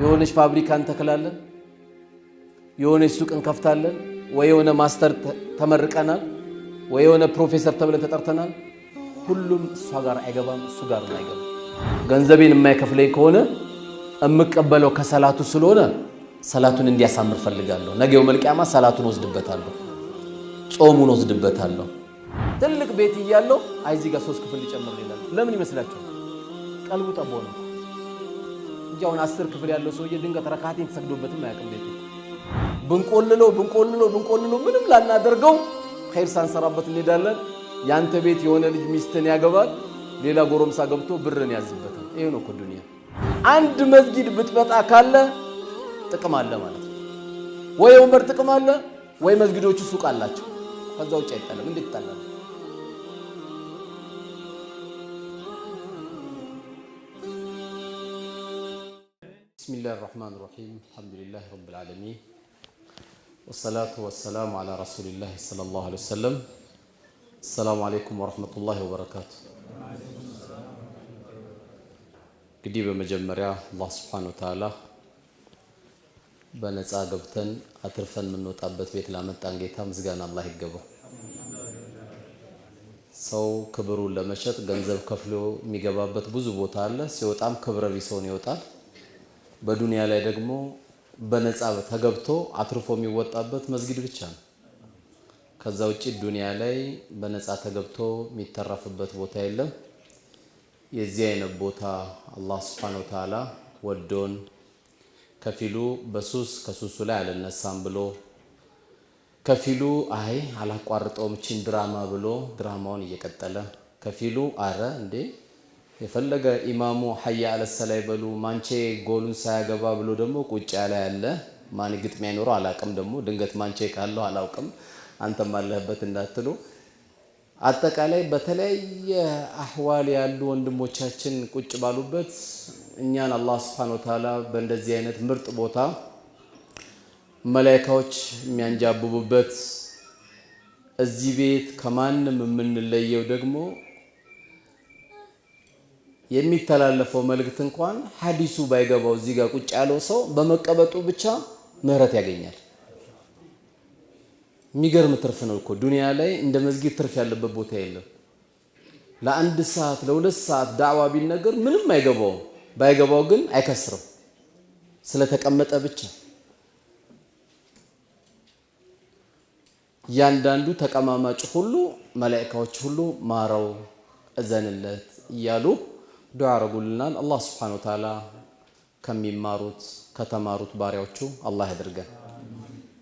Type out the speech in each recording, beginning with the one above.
የሆነች ፋብሪካን ተከላለን የሆነች ሱቅ እንከፍታለን ወይ የሆነ ማስተር ተመርቀናል ወይ የሆነ ፕሮፌሰር ተብለን ተጠርተናል ሁሉም እሷ ጋር አይገባም እሱ ጋር ነው አይገባም ገንዘቤን የማይከፍለኝ ከሆነ እምቀበለው ከሰላቱ ስለሆነ ሰላቱን እንዲያሳምር ፈልጋለሁ ነገው መልቂያማ ሰላቱን ወስድበታለሁ ጾሙን ወስድበታለሁ ትልቅ ቤት ይያለው አይዚ ጋር 3 ክፍል ሊጨምር ይላል ለምን ይመስላችሁ ቀልቡ ጠቦ ነው እንጃውን 10 ክፍል ያለው ሰውዬ ድንገት ረካዓቴን ተሰግዶበትም አያውቅም ቤቱ ብንቆልሎ ምንም ላናደርገው ኸይር ሳንሰራበት እንሄዳለን ያንተ ቤት የሆነ ልጅ ሚስትን ያገባል ሌላ ጎረምሳ ገብቶ ብርን ያዝበታል ይሄ ነው እኮ ዱንያ አንድ መስጊድ ብትመጣ ካለ ጥቅም አለ ማለት ነው ወይ ወንበር ጥቅም አለ ወይ መስጊዶቹ ሱቅ አላቸው ከዛው ውጭ አይጣለም እንዴት ይጣላል بسم الله الرحمن الرحيم الحمد لله رب العالمين والصلاة والسلام على رسول الله صلى الله عليه وسلم السلام عليكم ورحمة الله وبركاته قديب مجمريا الله سبحانه وتعالى በነፃ ገብተን አትርፈን ምንወጣበት ቤት ላመጣን ጌታ ምስጋና አላህ ይገባው ሰው ክብሩን ለመሸጥ ገንዘብ ከፍሎ የሚገባበት ብዙ ቦታ አለ ሲወጣም ክብረ ቢሶን ይወጣል በዱንያ ላይ ደግሞ በነፃ ተገብቶ አትርፎ የሚወጣበት መስጊድ ብቻ ነው ከዛ ውጪ ዱንያ ላይ በነፃ ተገብቶ የሚተረፍበት ቦታ የለም የዚህ አይነት ቦታ አላህ Subhanahu Wa Ta'ala ወዶን ከፊሉ በሱስ ከሱሱ ላይ አልነሳም ብሎ ከፊሉ አይ አላቋርጠውም ቺን ድራማ ብሎ ድራማውን እየቀጠለ ከፊሉ አረ እንዴ የፈለገ ኢማሙ ሐያ አለ ሰላይ በሉ ማንቼ ጎሉን ሳያገባ ብሎ ደግሞ ቁጭ ያለ ማን ግጥም ያኖረው አላቅም ደግሞ ድንገት ማንቼ ካለው አላውቅም አንተም አለህበት እንዳትሉ አጠቃላይ በተለያየ አህዋል ያሉ ወንድሞቻችን ቁጭ ባሉበት እኛን አላህ Subhanahu Wa Ta'ala በእንደዚህ አይነት ምርጥ ቦታ መላእክቶች የሚያንጃብቡበት እዚህ ቤት ከማንም የምንለየው ደግሞ የሚተላለፈው መልእክት እንኳን ሐዲሱ ባይገባው እዚህ ጋር ቁጭ ያለው ሰው በመቀበጡ ብቻ ምህረት ያገኛል የሚገርም ትርፍ ነው እኮ ዱንያ ላይ እንደ መስጊድ ትርፍ ያለበት ቦታ የለም ለአንድ ሰዓት ለሁለት ሰዓት ዳዕዋ ቢነገር ምንም አይገባው ባይገባው ግን አይከስረው ስለተቀመጠ ብቻ ያንዳንዱ ተቀማማጭ ሁሉ መላእክቶች ሁሉ ማራው እዘንለት ይያሉ ዱዓ አረጉልናል አላህ Subhanahu Wa Ta'ala ከሚማሩት ከተማሩት ባሪያዎቹ አላህ ያድርገን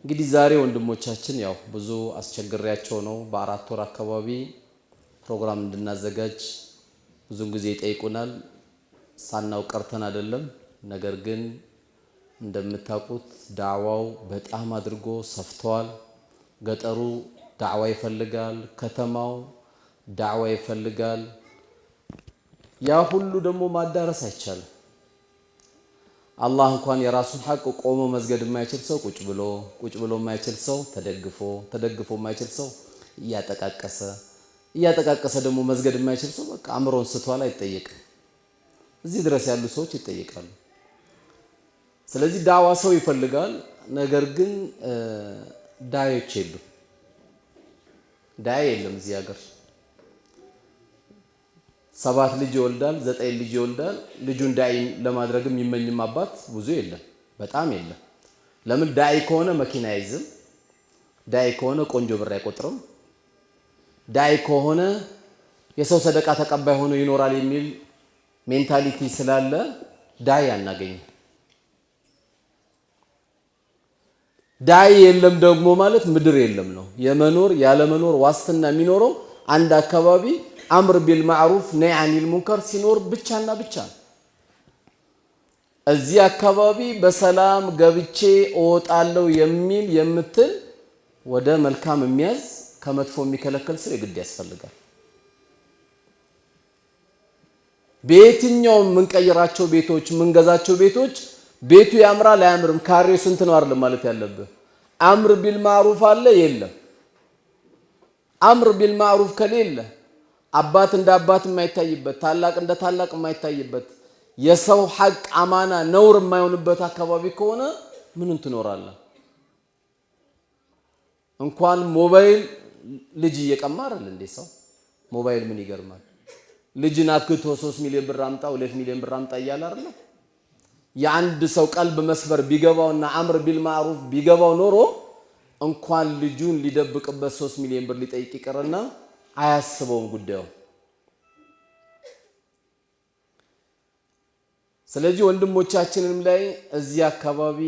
እንግዲህ ዛሬ ወንድሞቻችን ያው ብዙ አስቸግሪያቸው ነው በአራት ወር አካባቢ ፕሮግራም እንድናዘጋጅ ብዙ ጊዜ ይጠይቁናል ሳናው ቀርተን አይደለም ነገር ግን እንደምታውቁት ዳዕዋው በጣም አድርጎ ሰፍቷል ገጠሩ ዳዕዋ ይፈልጋል ከተማው ዳዕዋ ይፈልጋል ያ ሁሉ ደግሞ ማዳረስ አይቻልም አላህ እንኳን የራሱን ሐቅ ቆሞ መስገድ የማይችል ሰው ቁጭ ብሎ የማይችል ሰው ተደግፎ የማይችል ሰው እያጠቃቀሰ ደግሞ መስገድ የማይችል ሰው በቃ አምሮን ስቷል አይጠየቅም እዚህ ድረስ ያሉ ሰዎች ይጠየቃሉ ስለዚህ ዳዕዋ ሰው ይፈልጋል ነገር ግን ዳዮች የሉም ዳይ የለም እዚህ ሀገር 7 ልጅ ይወልዳል 9 ልጅ ይወልዳል ልጁን ዳይ ለማድረግም ይመኝም አባት ብዙ የለም በጣም የለም ለምን ዳይ ከሆነ መኪና አይዝም ዳይ ከሆነ ቆንጆ ብር አይቆጥርም ዳይ ከሆነ የሰው ሰደቃ ተቀባይ ሆኖ ይኖራል የሚል ሜንታሊቲ ስላለ ዳይ አናገኝ ዳይ የለም ደግሞ ማለት ምድር የለም ነው የመኖር ያለ መኖር ዋስትና የሚኖረው አንድ አካባቢ አምር ቢልማዕሩፍ ነይ አኒል ሙንከር ሲኖር ብቻና ብቻ እዚህ አካባቢ በሰላም ገብቼ እወጣለሁ የሚል የምትል ወደ መልካም የሚያዝ ከመጥፎ የሚከለከል ሰው ይግድ ያስፈልጋል በየትኛው ምንቀይራቸው ቤቶች ምንገዛቸው ቤቶች ቤቱ ያምራል አያምርም ካሬው ስንት ነው አይደል ማለት ያለበት አምር ቢልማዕሩፍ አለ የለም አምር ቢልማዕሩፍ ከሌለ አባት እንደ አባት የማይታይበት ታላቅ እንደ ታላቅ የማይታይበት የሰው ሐቅ አማና ነውር የማይሆንበት አካባቢ ከሆነ ምንን ትኖራለህ? እንኳን ሞባይል ልጅ እየቀማ አይደል እንዴ ሰው ሞባይል ምን ይገርማል? ልጅን አክቶ 3 ሚሊዮን ብር አምጣ 2 ሚሊዮን ብር አምጣ እያለ አይደል? የአንድ ሰው ቀልብ መስበር ቢገባውና አምር ቢልማዕሩፍ ቢገባው ኖሮ እንኳን ልጁን ሊደብቅበት 3 ሚሊዮን ብር ሊጠይቅ ይቀርና አያስበውም ጉዳዩ። ስለዚህ ወንድሞቻችንም ላይ እዚህ አካባቢ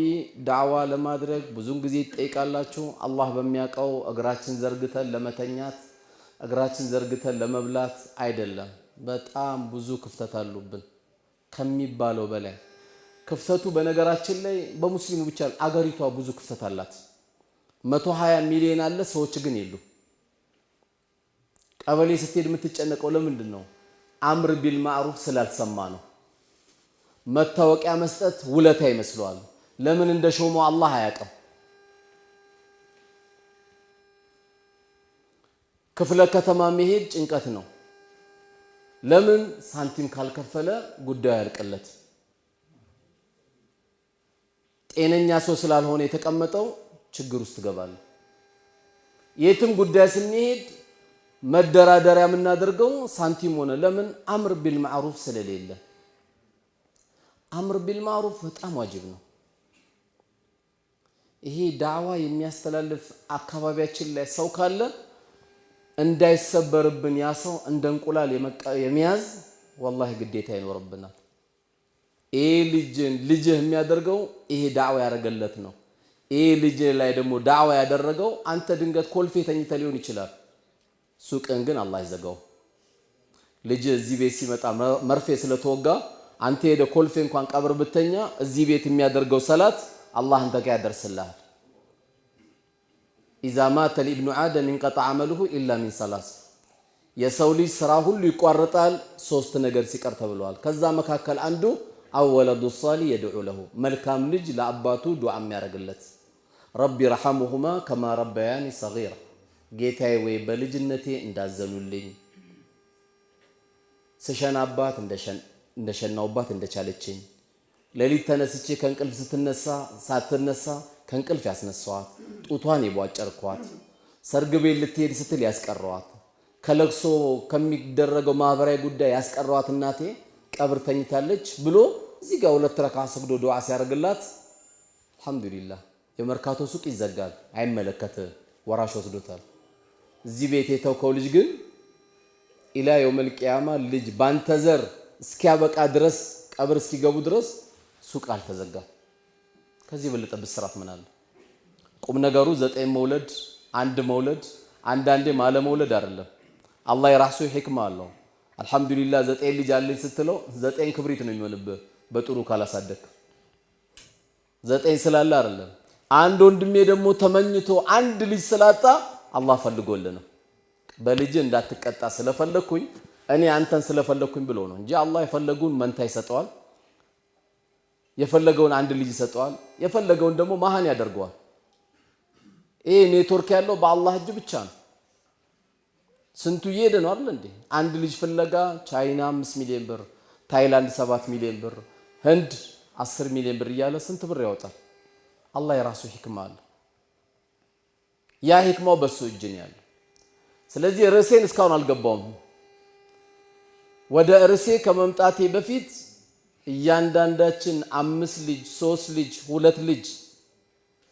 ዳዕዋ ለማድረግ ብዙን ጊዜ ይጠይቃላችሁ። አላህ በሚያውቀው እግራችን ዘርግተን ለመተኛት እግራችን ዘርግተን ለመብላት አይደለም። በጣም ብዙ ክፍተት አሉብን ከሚባለው በላይ። ክፍተቱ በነገራችን ላይ በሙስሊሙ ብቻ አገሪቷ ብዙ ክፍተት አላት። 120 ሚሊዮን አለ፣ ሰዎች ግን የሉ። ቀበሌ ስትሄድ የምትጨነቀው ለምንድን ነው? አምር ቢል ማዕሩፍ ስላልሰማ ነው። መታወቂያ መስጠት ውለታ ይመስለዋል። ለምን እንደሾመው አላህ አያውቅም። ክፍለ ከተማ መሄድ ጭንቀት ነው። ለምን? ሳንቲም ካልከፈለ ጉዳዩ ያልቀለት። ጤነኛ ሰው ስላልሆነ የተቀመጠው ችግር ውስጥ ገባል። የትም ጉዳይ ስንሄድ መደራደሪያ የምናደርገው ሳንቲም ሆነ። ለምን? አምር ቢል ማዕሩፍ ስለሌለ። አምር ቢል ማዕሩፍ በጣም ዋጅብ ነው። ይሄ ዳዕዋ የሚያስተላልፍ አካባቢያችን ላይ ሰው ካለ እንዳይሰበርብን ያ ሰው እንደ እንቁላል የሚያዝ ወላሂ ግዴታ ይኖርብናል። ይሄ ልጅህ የሚያደርገው ይሄ ዳዕዋ ያደረገለት ነው። ይሄ ልጅ ላይ ደግሞ ዳዕዋ ያደረገው አንተ ድንገት ኮልፌ ተኝተህ ሊሆን ይችላል። ሱቅን ግን አላህ ይዘጋው። ልጅ እዚህ ቤት ሲመጣ መርፌ ስለተወጋ አንተ ሄደ ኮልፌ እንኳን ቀብር ብተኛ እዚህ ቤት የሚያደርገው ሰላት አላህ አንተ ጋር ያደርስልሃል። ኢዛ ማተ ኢብኑ አደም እንቀጠዐ ዐመሉሁ ኢላ ሚን ሰላስ። የሰው ልጅ ስራ ሁሉ ይቋረጣል 3 ነገር ሲቀር ተብሏል። ከዛ መካከል አንዱ አወለዱ ሷሊህ የድዑ ለሁ፣ መልካም ልጅ ለአባቱ ዱዓ የሚያደርግለት። ረቢ ረሐሙሁማ ከማ ረበያኒ ሰጊራ፣ ጌታዬ ወይ በልጅነቴ እንዳዘኑልኝ ስሸናባት እንደሸናውባት እንደቻለችኝ፣ ሌሊት ተነስቼ ከእንቅልፍ ሳትነሳ ከእንቅልፍ ያስነሳዋት፣ ጡቷን የቧጨርኳት፣ ሰርግ ቤት ልትሄድ ስትል ያስቀረዋት፣ ከለቅሶ ከሚደረገው ማህበራዊ ጉዳይ ያስቀረዋት እናቴ ቀብር ተኝታለች ብሎ እዚህ ጋር 2 ረካ ሰግዶ ዱዓ ሲያደርግላት አልሐምዱሊላህ። የመርካቶ ሱቅ ይዘጋል፣ አይመለከትህ፣ ወራሽ ወስዶታል። እዚህ ቤት የተውከው ልጅ ግን ኢላ የውመል ቂያማ ልጅ ባንተ ዘር እስኪያበቃ ድረስ ቀብር እስኪገቡ ድረስ ሱቅ አልተዘጋም። ከዚህ በለጠ ብስራት ምን አለ? ቁም ነገሩ 9 መውለድ 1 መውለድ አንዳንዴ ማለ መውለድ አይደለም። አላህ የራሱ ህክማ አለው። አልহামዱሊላህ 9 ልጅ አለኝ ስትለው 9 ክብሪት ነው የሚሆንብህ በጥሩ ካላሳደክ። 9 ስላለ አይደለም። አንድ ወንድሜ ደግሞ ተመኝቶ 1 ልጅ ስላጣ አላህ ፈልጎልህ ነው። በልጅ እንዳትቀጣ ስለፈለኩኝ እኔ አንተን ስለፈለኩኝ ብሎ ነው እንጂ አላህ የፈለጉን መንታ ይሰጠዋል፣ የፈለገውን 1 ልጅ ይሰጠዋል፣ የፈለገውን ደግሞ መሃን ያደርገዋል። ይሄ ኔትወርክ ያለው በአላህ እጅ ብቻ ነው። ስንቱ እየሄደ ነው አይደል እንዴ? 1 ልጅ ፍለጋ ቻይና 5 ሚሊዮን ብር፣ ታይላንድ 7 ሚሊዮን ብር፣ ህንድ 10 ሚሊዮን ብር እያለ ስንት ብር ያወጣል። አላህ የራሱ ህክማ አለ። ያ ህክማው በሱ እጅ ነው ያለው። ስለዚህ ርዕሴን እስካሁን አልገባውም። ወደ ርዕሴ ከመምጣቴ በፊት እያንዳንዳችን 5 ልጅ 3 ልጅ 2 ልጅ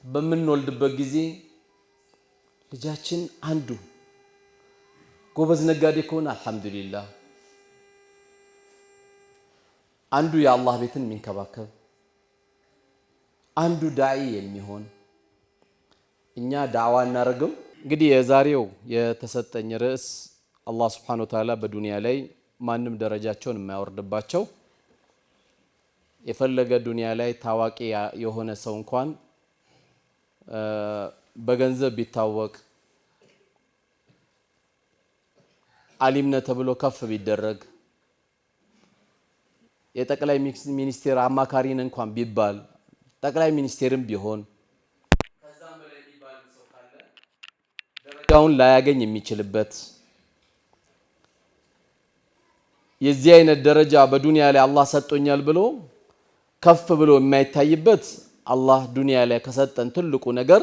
በምንወልድበት ጊዜ ልጃችን አንዱ ጎበዝ ነጋዴ ከሆነ አልহামዱሊላህ፣ አንዱ የአላህ ቤትን የሚንከባከብ፣ አንዱ ዳዒ የሚሆን እኛ ዳዕዋ እናረግም። እንግዲህ የዛሬው የተሰጠኝ ርዕስ አላህ Subhanahu Wa Ta'ala በዱንያ ላይ ማንም ደረጃቸውን የማያወርድባቸው የፈለገ ዱንያ ላይ ታዋቂ የሆነ ሰው እንኳን በገንዘብ ቢታወቅ አሊምነ ተብሎ ከፍ ቢደረግ የጠቅላይ ሚኒስቴር አማካሪን እንኳን ቢባል ጠቅላይ ሚኒስቴርም ቢሆን ከዛም በላይ ቢባል ሰው ካለ ደረጃውን ላያገኝ የሚችልበት የዚህ አይነት ደረጃ በዱንያ ላይ አላህ ሰጥቶኛል ብሎ ከፍ ብሎ የማይታይበት አላህ ዱንያ ላይ ከሰጠን ትልቁ ነገር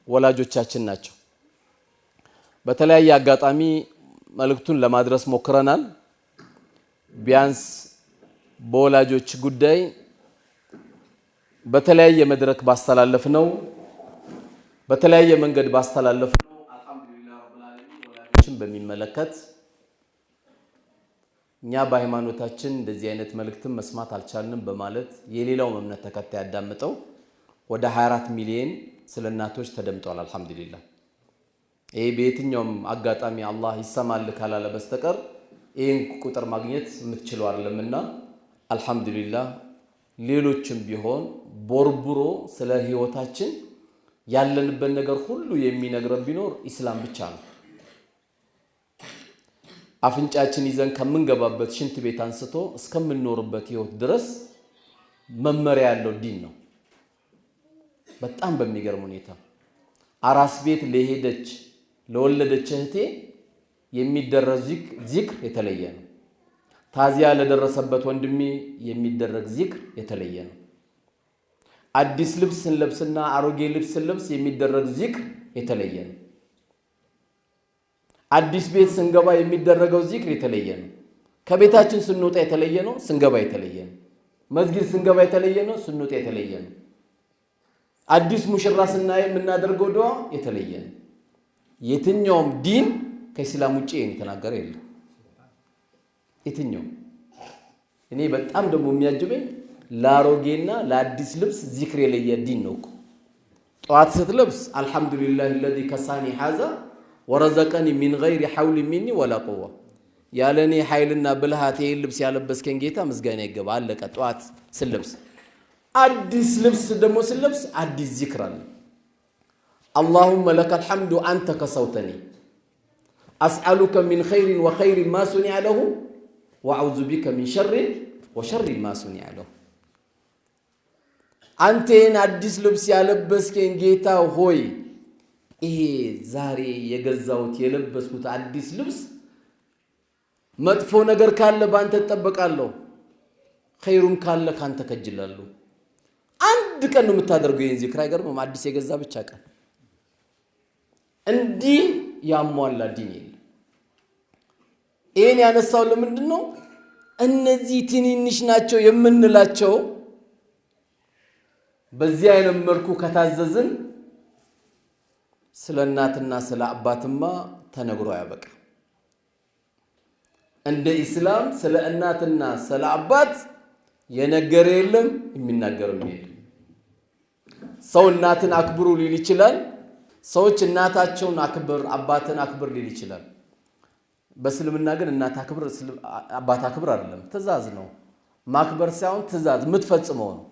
ወላጆቻችን ናቸው። በተለያየ አጋጣሚ መልእክቱን ለማድረስ ሞክረናል። ቢያንስ በወላጆች ጉዳይ በተለያየ መድረክ ባስተላለፍነው በተለያየ መንገድ ባስተላለፍነው አልহামዱሊላህ ረብል ዓለሚን ወላጆችን በሚመለከት እኛ በሃይማኖታችን እንደዚህ አይነት መልእክትን መስማት አልቻልንም በማለት የሌላው እምነት ተከታይ ያዳምጠው ወደ 24 ሚሊዮን ስለ እናቶች ተደምጧል። አልহামዱሊላህ ይሄ በየትኛውም አጋጣሚ አላህ ይሰማል ካላለ በስተቀር ይሄን ቁጥር ማግኘት የምትችለው አይደለምና አልহামዱሊላህ ሌሎችም ቢሆን ቦርቡሮ ስለ ህይወታችን ያለንበት ነገር ሁሉ የሚነግረን ቢኖር ኢስላም ብቻ ነው። አፍንጫችን ይዘን ከምንገባበት ሽንት ቤት አንስቶ እስከምንኖርበት ህይወት ድረስ መመሪያ ያለው ዲን ነው። በጣም በሚገርም ሁኔታ አራስ ቤት ለሄደች ለወለደች እህቴ የሚደረግ ዚክር የተለየ ነው። ታዚያ ለደረሰበት ወንድሜ የሚደረግ ዚክር የተለየ ነው። አዲስ ልብስ እንለብስና አሮጌ ልብስ እንለብስ የሚደረግ ዚክር የተለየ ነው። አዲስ ቤት ስንገባ የሚደረገው ዚክር የተለየ ነው። ከቤታችን ስንወጣ የተለየ ነው፣ ስንገባ የተለየ ነው። መስጊድ ስንገባ የተለየ ነው፣ ስንወጣ የተለየ ነው። አዲስ ሙሽራ ስናይ የምናደርገው ዱዓ የተለየ ነው። የትኛውም ዲን ከእስላም ውጪ የተናገረ የለም። የትኛው እኔ በጣም ደግሞ የሚያጅበኝ ላሮጌና ለአዲስ ልብስ ዚክር የለየ ዲን ነው እኮ። ጧት ስትለብስ አልহামዱሊላህ الذي كساني هذا ورزقني من غير حول مني ولا قوه ያለኔ ኃይልና ብልሃት ይሄን ልብስ ያለበስከኝ ጌታ ምስጋና ይገባ አለቀ። ጧት ስለብስ አዲስ ልብስ ደግሞ ስለብስ አዲስ ዚክር አለ። اللهم لك الحمد انت كسوتني اسالك من خير وخير ما صنع له واعوذ بك من شر وشر ما صنع له አንተን አዲስ ልብስ ያለበስከኝ ጌታ ሆይ ይሄ ዛሬ የገዛውት የለበስኩት አዲስ ልብስ መጥፎ ነገር ካለ ባንተ ተጠበቃለሁ፣ ኸይሩም ካለ ካንተ ከጅላለሁ። አንድ ቀን ነው የምታደርገው ይሄን ዚክር አይገርምም? አዲስ የገዛ ብቻ ቀን እንዲህ ያሟላ ዲን የለም። ይሄን ያነሳው ለምንድን ነው? እነዚህ ትንንሽ ናቸው የምንላቸው በዚህ አይነት መልኩ ከታዘዝን ስለ እናትና ስለ አባትማ ተነግሮ ያበቃ። እንደ ኢስላም ስለ እናትና ስለ አባት የነገረ የለም የሚናገርም የለም። ሰው እናትን አክብሩ ሊል ይችላል። ሰዎች እናታቸውን አክብር አባትን አክብር ሊል ይችላል። በእስልምና ግን እናት አክብር አባት አክብር አይደለም፣ ትእዛዝ ነው። ማክበር ሳይሆን ትእዛዝ የምትፈጽመው ነው።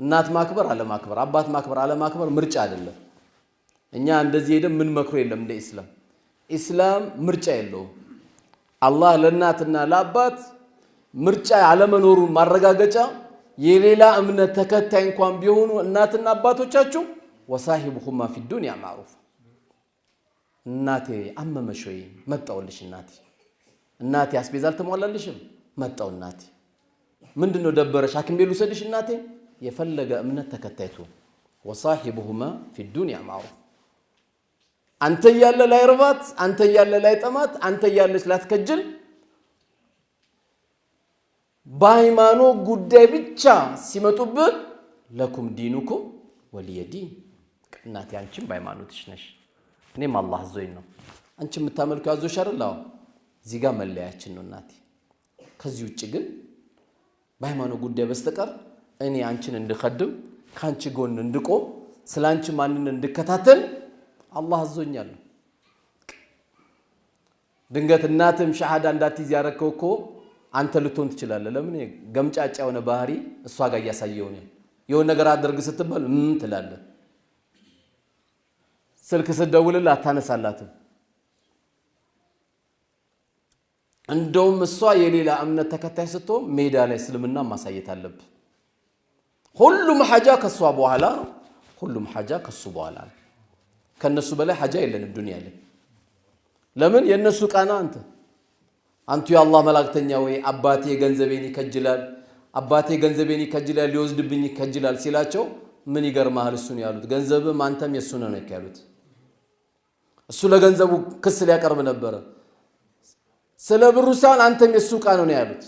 እናት ማክበር አለ ማክበር፣ አባት ማክበር አለ ማክበር ምርጫ አይደለም። እኛ እንደዚህ ሄደን ምን መክሮ የለም። እንደ ኢስላም ምርጫ የለውም። አላህ ለእናትና ለአባት ምርጫ ያለመኖሩን ማረጋገጫ የሌላ እምነት ተከታይ እንኳን ቢሆኑ እናትና አባቶቻችሁ ወሳሂቡሁማ ፊ ዱንያ ማዕሩፍ። እናቴ አመመሽ ወይ? መጣውልሽ እናቴ። እናቴ አስቤዛል ተሟላልሽም? መጣው እናቴ። ምንድነው ደበረሽ? ሐኪም ቤት ልውሰድሽ እናቴ? የፈለገ እምነት ተከታይቱ ወሳሂቡሁማ ፊ ዱንያ ማዕሩፍ። አንተ ያለ ላይ ርባት፣ አንተ ያለ ላይ ጠማት፣ አንተ ያለች ላትከጅል በሃይማኖት ጉዳይ ብቻ ሲመጡብህ ለኩም ዲኑኩም ወሊየዲን። እናቴ አንቺም በሃይማኖትሽ ነሽ፣ እኔም አላህ አዞኝ ነው። አንቺ የምታመልከው ያዞሽ አይደል? አዎ እዚህ ጋር መለያችን ነው እናቴ። ከዚህ ውጪ ግን በሃይማኖት ጉዳይ በስተቀር እኔ አንቺን እንድخدም ካንቺ ጎን እንድቆም ስላንቺ ማንነን እንድከታተል አላህ አዞኛል። ድንገት እናትም ሸሃዳ እንዳትይዝ ያረከው እኮ አንተ ልትሆን ትችላለህ። ለምን? ገምጫጫ የሆነ ባህሪ እሷ ጋር ያሳየው ነው። የሆነ ነገር አድርግ ስትባል ትላለህ። ስልክ ስትደውልላት አታነሳላትም። እንደውም እሷ የሌላ እምነት ተከታይ ስትሆን ሜዳ ላይ እስልምና ማሳየት አለብህ። ሁሉም ሐጃ ከሷ በኋላ ነው። ሁሉም ሐጃ ከሱ በኋላ ነው። ከነሱ በላይ ሐጃ የለንም ዱንያ ላይ። ለምን? የነሱ ቃና አንቱ የአላህ መላእክተኛ ወይ አባቴ ገንዘቤን ይከጅላል አባቴ ገንዘቤን ይከጅላል ሊወስድብኝ ይከጅላል ሲላቸው ምን ይገርማል እሱን ያሉት ገንዘብም አንተም የሱ ነው ያሉት እሱ ለገንዘቡ ክስ ሊያቀርብ ነበር ስለ ብሩ ሳይሆን አንተም የሱ ቃ ነው ያሉት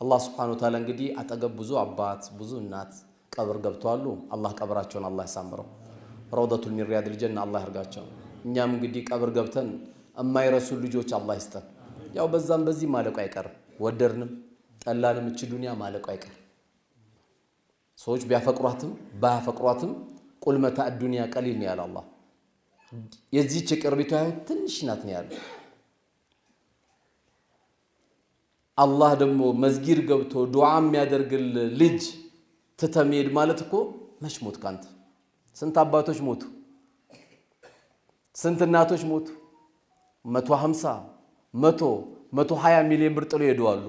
አላህ Subhanahu Wa Ta'ala እንግዲህ አጠገብ ብዙ አባት ብዙ እናት ቀብር ገብተዋል አላህ ቀብራቸውን አላህ ያሳምረው ረውደቱል ሚን ሪያዲል ጀነ አላህ ያርጋቸው እኛም እንግዲህ ቀብር ገብተን እማይረሱ ልጆች አላህ ይስጠን ያው በዛም በዚህ ማለቁ አይቀርም ወደርንም ጠላንም እቺ ዱንያ ማለቁ አይቀርም ሰዎች ቢያፈቅሯትም ባያፈቅሯትም ቁል መታ ዱንያ ቀሊል ነው ያለ አላህ የዚህች ቅርቢቷ ትንሽ ናት ነው ያለ አላህ ደግሞ መስጊድ ገብቶ ዱዓ የሚያደርግል ልጅ ተተሜድ ማለት እኮ መሽሞት ካንተ ስንት አባቶች ሞቱ ስንት እናቶች ሞቱ 150 100 120 ሚሊዮን ብር ጥሎ ይሄዳሉ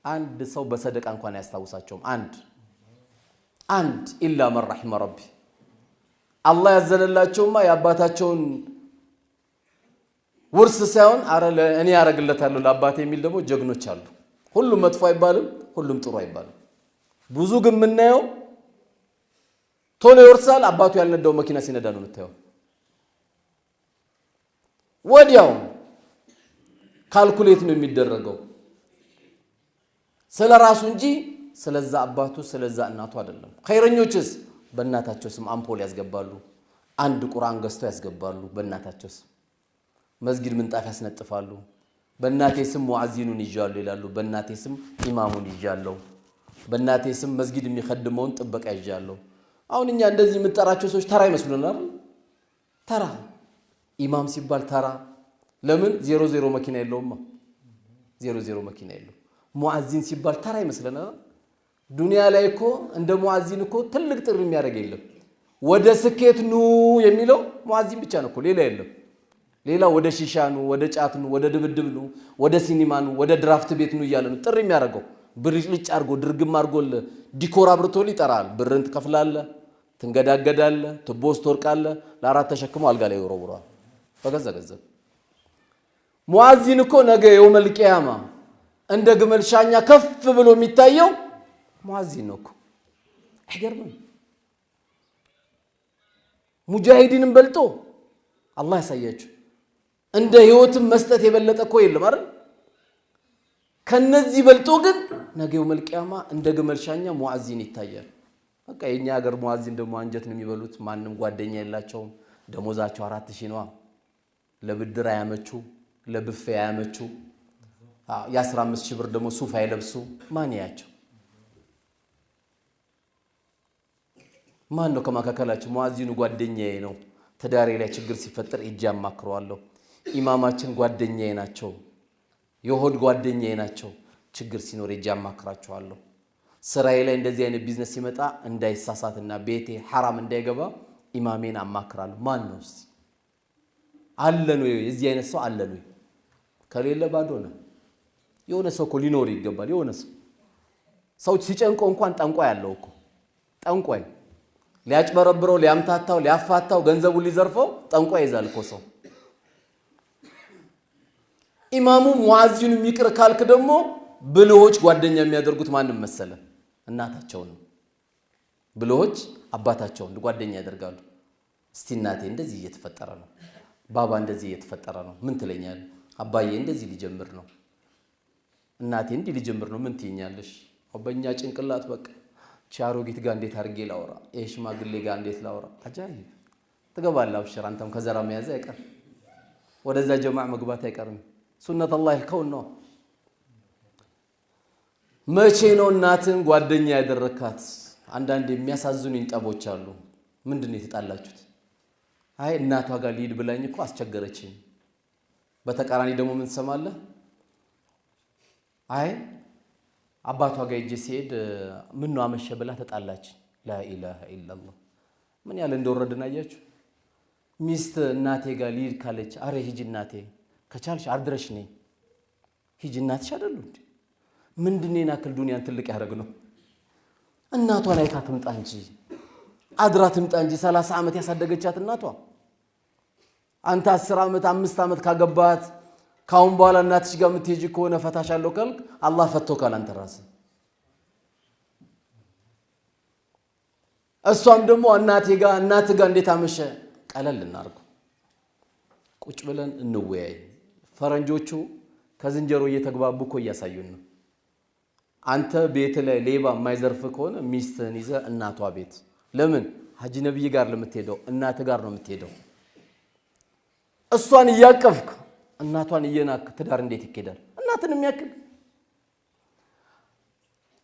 አንድ ሰው በሰደቃ እንኳን ያስታውሳቸውም አንድ ኢላ መን ረሂመ ረቢ አላህ ያዘነላቸውማ ያባታቸውን ውርስ ሳይሆን አረ እኔ ያረግለታለሁ ለአባቴ የሚል ደግሞ ጀግኖች አሉ ሁሉም መጥፎ አይባልም ሁሉም ጥሩ አይባልም ብዙ ግን ምናየው ቶሎ ይወርሳል አባቱ ያልነዳው መኪና ሲነዳ ነው የምታየው ወዲያው ካልኩሌት ነው የሚደረገው ስለራሱ እንጂ ስለዛ አባቱ ስለዛ እናቱ አይደለም ኸይረኞችስ በእናታቸው ስም አምፖል ያስገባሉ አንድ ቁርአን ገዝተው ያስገባሉ በእናታቸው ስም መስጊድ ምንጣፍ ያስነጥፋሉ በእናቴ ስም ሙአዚኑን ይጃሉ ይላሉ በእናቴ ስም ኢማሙን ይጃለው በእናቴ ስም መስጊድ የሚخدመውን ጥበቃ ይጃለው አሁን እኛ እንደዚህ የምንጠራቸው ሰዎች ተራ ይመስሉናል ተራ ኢማም ሲባል ተራ ለምን 00 መኪና የለውማ 00 መኪና የለው ሙአዚን ሲባል ተራ ይመስለናል ዱንያ ላይ እኮ እንደ ሙአዚን እኮ ትልቅ ጥሪ የሚያደርግ የለም ወደ ስኬት ኑ የሚለው ሙአዚን ብቻ ነው እኮ ሌላ የለም ሌላ ወደ ሺሻኑ ወደ ጫትኑ ወደ ድብድብኑ ወደ ሲኒማኑ ወደ ድራፍት ቤት ኑ ይያለ ነው ጥሪ የሚያደርገው ብርጭልጭ አርጎ ድርግም አርጎል ዲኮር አብርቶል ይጠራል ብርን ትከፍላለ ትንገዳገዳለ ትቦስ ተወርቃለ ለአራት ተሸክሞ አልጋ ላይ ይወረውራል በገዘገዘብ ሙአዚን እኮ ነገ የውመል ቂያማ እንደ ግመል ሻኛ ከፍ ብሎ የሚታየው ሙአዚን ነው እኮ አይገርምም ሙጃሂዲንን በልጦ አላህ ያሳያችሁ እንደ ህይወትም መስጠት የበለጠ እኮ የለም አይደል ከነዚህ በልጦ ግን ነገ የውመል ቂያማ እንደ ግመል ሻኛ ሙአዚን ይታያል በቃ የኛ ሀገር ሙአዚን ደግሞ አንጀት ነው የሚበሉት ማንንም ጓደኛ የላቸው ደሞዛቸው 4000 ነው ለብድር ያመቹ ለብፌ ያመቹ የ15000 ብር ደግሞ ሱፍ አይለብሱ ማን ያቸው ማን ነው ከማካከላቸው ሙአዚኑ ጓደኛዬ ነው ተዳሪ ላይ ችግር ሲፈጠር እጃማክረዋለሁ ኢማማችን ጓደኛዬ ናቸው የሆድ ጓደኛዬ ናቸው ችግር ሲኖር እጃማክራቸዋለሁ ስራዬ ላይ እንደዚህ አይነት ቢዝነስ ሲመጣ እንዳይሳሳትና ቤቴ حرام እንዳይገባ ኢማሜን አማክራለሁ ማን ነው አለ ነው የዚህ አይነት ሰው አለ ነው ከሌለ ባዶ ነው የሆነ ሰው እኮ ሊኖር ይገባል የሆነ ሰው ሲጨንቆ እንኳን ጠንቋይ ያለው እኮ ጠንቋይ ሊያጭበረብረው ሊያምታታው ሊያፋታው ገንዘቡን ሊዘርፈው ጠንቋይ ይዛል እኮ ሰው ኢማሙ ሙአዚኑ የሚቅር ካልክ ደግሞ ብልሆች ጓደኛ የሚያደርጉት ማንንም መሰለ እናታቸው ነው ብልሆች አባታቸውን ጓደኛ ያደርጋሉ እስቲ እናቴ እንደዚህ እየተፈጠረ ነው ባባ እንደዚህ እየተፈጠረ ነው ምን ትለኛለህ አባዬ እንደዚህ ሊጀምር ነው እናቴ እንዲህ ሊጀምር ነው ምን ትይኛለሽ አባኛ ጭንቅላት በቃ ቻሮጊት ጋር እንዴት አርጌ ላውራ የሽማግሌ ጋር እንዴት ላውራ አጃይብ ተገባላ አብሽር አንተም ከዘራ መያዝ አይቀር ወደዛ ጀማዓ መግባት አይቀርም ሱነት አላህ الكون ነው መቼ ነው እናትን ጓደኛ ያደረካት አንዳንድ የሚያሳዝኑኝ ጠቦች አሉ ምንድነው የተጣላችሁት አይ እናቷ ጋር ሊድ ብላኝ እኮ አስቸገረችኝ በተቃራኒ ደግሞ ምን ሰማለህ አይ አባቷ ጋር እጄ ሲሄድ ምን ነው አመሸ ብላ ተጣላች ላ ኢላሃ ኢላላህ ምን ያለ እንደወረደና ያያችሁ ሚስት እናቴ ጋር ሊድ ካለች አረ ሂጂ እናቴ ከቻልሽ አድረሽ ነኝ ሂጂ እናትሽ አይደሉ ምንድነው ናክል ዱንያን ትልቅ ያረግ ነው እናቷ ላይ ታትምጣ እንጂ አድራ ትምጣ እንጂ 30 ዓመት ያሳደገቻት እናቷ አንተ 10 ዓመት 5 ዓመት ካገባት ካሁን በኋላ እናትሽ ጋር የምትሄጂ ከሆነ ፈታሻለሁ ካልክ አላህ ፈቶካል አንተ ራስህ እሷም ደግሞ እናትህ ጋር እንዴት አመሸ ቀለል እናርገው ቁጭ ብለን እንወያይ ፈረንጆቹ ከዝንጀሮ እየተግባቡ እኮ ያሳዩን ነው አንተ ቤት ላይ ሌባ የማይዘርፍ ከሆነ ሚስትህን ይዘ እናቷ ቤት ለምን ሐጂ ነብይ ጋር ለምትሄደው እናት ጋር ነው የምትሄደው እሷን ያቀፍክ እናቷን እየናክ ትዳር እንዴት ይከዳል እናትን የሚያክል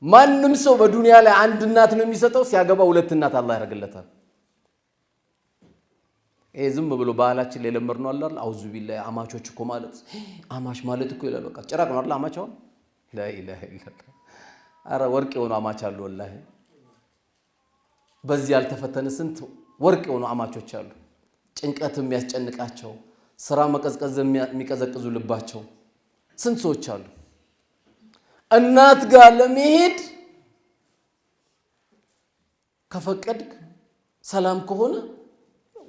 ማንንም ሰው በዱንያ ላይ አንድ እናት ነው የሚሰጠው ሲያገባ ሁለት እናት አላህ ያረጋለታል ዝም ብሎ ባህላችን ላይ ለመርነው አይደል አውዙ ቢላሂ አማቾች እኮ ማለት አማሽ ማለት እኮ ይላል በቃ ጭራቅ ነው አይደል አማቻው لا اله الا الله አረ ወርቅ የሆኑ አማች አሉ ወላሂ በዚህ ያልተፈተነ ስንት ወርቅ የሆኑ አማቾች አሉ ጭንቀት የሚያስጨንቃቸው ስራ መቀዝቀዝ የሚቀዘቅዙ ልባቸው ስንት ሰዎች አሉ እናት ጋር ለመሄድ ከፈቀድክ ሰላም ከሆነ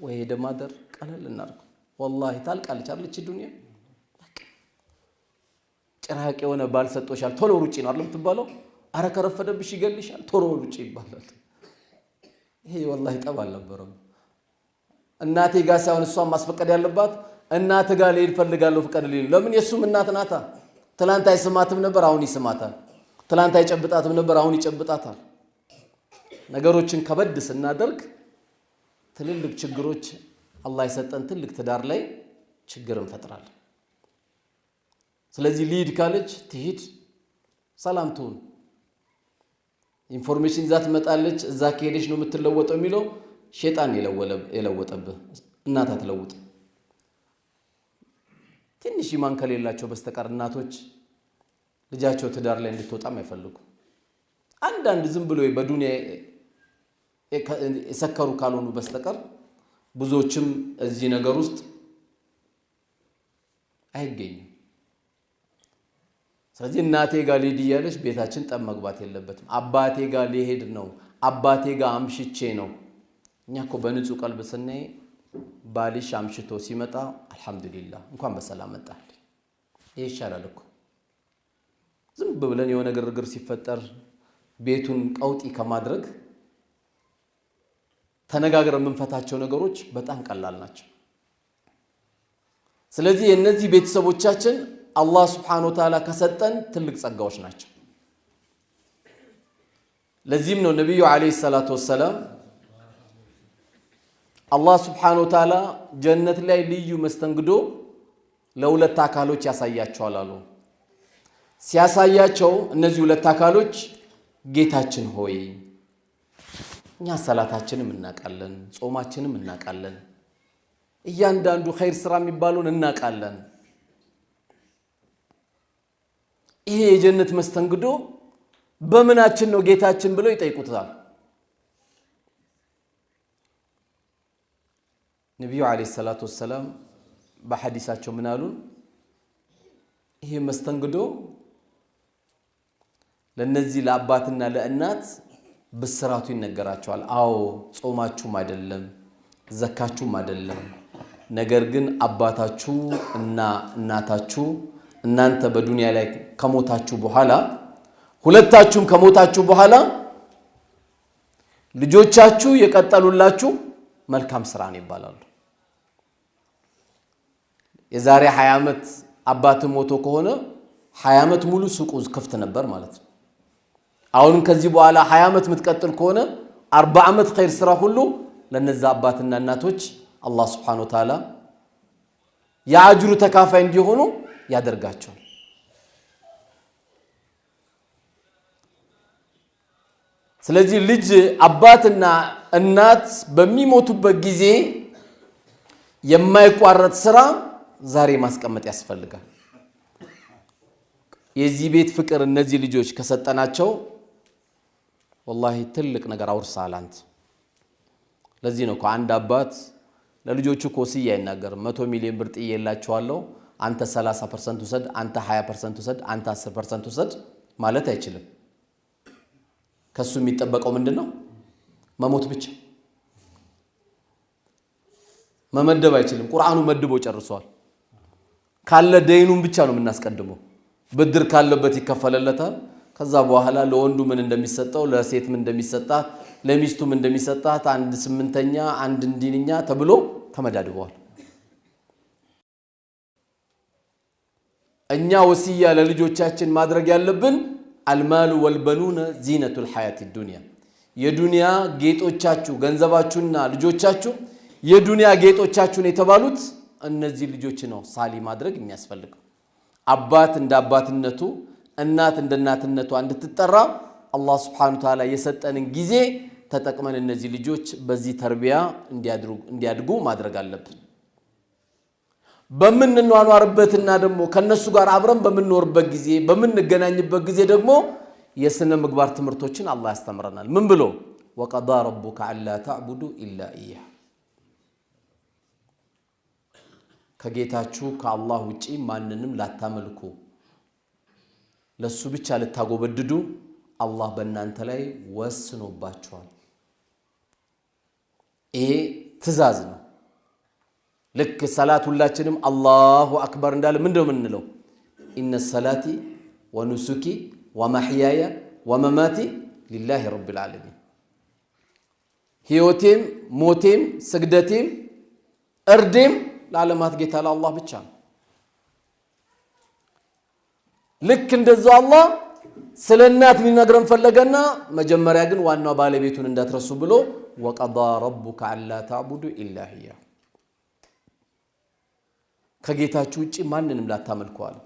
ወይ ደማደር ቀለል እናርኩ والله ታልቃለች አይደል እቺ ዱንያ ጭራቅ የሆነ ባል ሰጥቶሻል ቶሎ ሩጪ ነው አይደል የምትባለው አረ ከረፈደብሽ ይገልሻል ቶሎ ሩጪ ይባላል ይሄ والله ጠባል ነበረው እናቴ ጋር ሳይሆን እሷን ማስፈቀድ ያለባት እናት ጋር ልሄድ ፈልጋለሁ ፍቀድልኝ ለምን የሱም እናት ናታ ትላንት አይስማትም ነበር አሁን ይስማታል ትላንት አይጨብጣትም ነበር አሁን ይጨብጣታል ነገሮችን ከበድ ስናደርግ ትልልቅ ችግሮች አላህ ይሰጠን ትልቅ ትዳር ላይ ችግር እንፈጥራለን ስለዚህ ሊድ ካለች ትሂድ ሰላም ትሁን ኢንፎርሜሽን ዛት መጣለች እዛ ከሄደሽ ነው የምትለወጠው የሚለው ሸይጣን የለወጠብህ እናት አትለውጥ ትንሽ ኢማን ከሌላቸው በስተቀር እናቶች ልጃቸው ትዳር ላይ እንድትወጣም አይፈልጉ አንዳንድ ዝም ብሎ በዱንያ የሰከሩ ካልሆኑ በስተቀር ብዙዎችም እዚህ ነገር ውስጥ አይገኙም ስለዚህ እናቴ ጋር ሊድ ያለሽ ቤታችን ጠብ መግባት የለበትም አባቴ ጋር ሊሄድ ነው አባቴ ጋር አምሽቼ ነው እኛኮ በንጹህ ቀልብ ስናይ ባልሽ አምሽቶ ሲመጣ አልহামዱሊላህ እንኳን በሰላም መጣህ ይሄ ይሻላል እኮ ዝም ብለን የሆነ ግርግር ሲፈጠር ቤቱን ቀውጢ ከማድረግ ተነጋግረን የምንፈታቸው ነገሮች በጣም ቀላል ናቸው ስለዚህ እነዚህ ቤተሰቦቻችን አላህ Subhanahu Wa Ta'ala ከሰጠን ትልቅ ጸጋዎች ናቸው ለዚህም ነው ነብዩ አለይሂ ሰላቱ ወሰለም አላህ Subhanahu Wa Ta'ala ጀነት ላይ ልዩ መስተንግዶ ለሁለት አካሎች ያሳያቸዋል አሉ ሲያሳያቸው እነዚህ ሁለት አካሎች ጌታችን ሆይ እኛ ሰላታችንን እናቃለን ጾማችንን እናቃለን እያንዳንዱ ኸይር ስራ የሚባሉን እናቃለን ይሄ የጀነት መስተንግዶ በመናችን ነው ጌታችን ብለው ይጠይቁታል ነብዩ አለይሂ ሰላቱ ወሰለም በሐዲሳቸው ምን አሉ ይሄ መስተንግዶ ለነዚህ ለአባትና ለእናት በስራቱ ይነገራቸዋል አዎ ጾማችሁም አይደለም ዘካችሁም አይደለም ነገር ግን አባታችሁ እና እናታችሁ እናንተ በዱንያ ላይ ከሞታችሁ በኋላ ሁለታችሁም ከሞታችሁ በኋላ ልጆቻችሁ የቀጠሉላችሁ መልካም ስራ ነው ይባላሉ የዛሬ 20 አመት አባት ሞቶ ከሆነ 20 አመት ሙሉ ሱቁ ክፍት ነበር ማለት ነው አሁን ከዚህ በኋላ 20 አመት ምትቀጥል ከሆነ 40 አመት ኸይር ስራ ሁሉ ለነዛ አባትና እናቶች አላህ Subhanahu Wa Ta'ala ያጅሩ ተካፋይ እንዲሆኑ ያደርጋቸው ስለዚህ ልጅ አባትና እናት በሚሞቱበት ጊዜ የማይቋረጥ ስራ ዛሬ ማስቀመጥ ያስፈልጋል የዚህ ቤት ፍቅር እነዚህ ልጆች ከሰጠናቸው والله ትልቅ ነገር አውርሳል አንተ ለዚህ ነው አንድ አባት ለልጆቹ ኮሲያ ይናገር 100 ሚሊዮን ብር ጥዬላቸዋለሁ አንተ 30% ወሰድ አንተ 20% ወሰድ አንተ 10% ወሰድ ማለት አይችልም ከሱ የሚጠበቀው ምንድነው መሞት ብቻ መመደብ አይችልም ቁርአኑ መድቦ ጨርሷል ካለ ደይኑን ብቻ ነው የምናስቀድመው ብድር ካለበት ይከፈለለታል ከዛ በኋላ ለወንዱ ምን እንደሚሰጠው ለሴት ምን እንደሚሰጣት ለሚስቱ ምን እንደሚሰጣት አንድ ስምንተኛ አንድ እንዲንኛ ተብሎ ተመዳድበዋል እኛ ወሲያ ለልጆቻችን ማድረግ ያለብን المال والبنون زينة الحياة الدنيا የዱንያ ጌጦቻችሁ ገንዘባችሁና ልጆቻችሁ የዱንያ ጌጦቻችሁን የተባሉት እነዚህ ልጆች ነው ሳሊ ማድረግ የሚያስፈልገው አባት እንደ አባትነቱ እናት እንደ እናትነቱ እንድትጠራ አላህ Subhanahu Wa Ta'ala የሰጠንን ጊዜ ተጠቅመን እነዚህ ልጆች በዚህ ተርቢያ እንዲያድጉ ማድረግ አለብን በመንኗኗርበትና ደግሞ ከነሱ ጋር አብረን በመንኖርበት ጊዜ በመንገናኝበት ጊዜ ደግሞ የስነ ምግባር ትምርቶችን አላህ ያስተምረናል ምን ብሎ وقضى ربك الا تعبدوا الا اياه ከጌታችሁ ከአላህ ውጪ ማንንም ላታመልኩ ለሱ ብቻ ልታጎበድዱ አላህ በእናንተ ላይ ወስኖባችኋል ይሄ ትእዛዝ ነው ልክ ሰላት ሁላችንም አላሁ አክበር እንዳለ ምንድነው የምንለው ኢነ ሰላቲ ወኑሱኪ ወመህያያ ወመማቲ ሊላሂ ረቢል ዓለሚን ህይወቴም ሞቴም ስግደቴም እርዴም ለዓለማት ጌታ ለአላህ ብቻ ነው ልክ እንደዛው አላህ ስለናት ሊነግረን ፈለገና መጀመሪያ ግን ዋናው ባለቤቱን እንዳትረሱ ብሎ وقضى ربك الا تعبدوا الا اياه ከጌታችሁ ውጪ ማንንም ላታመልኩ አለ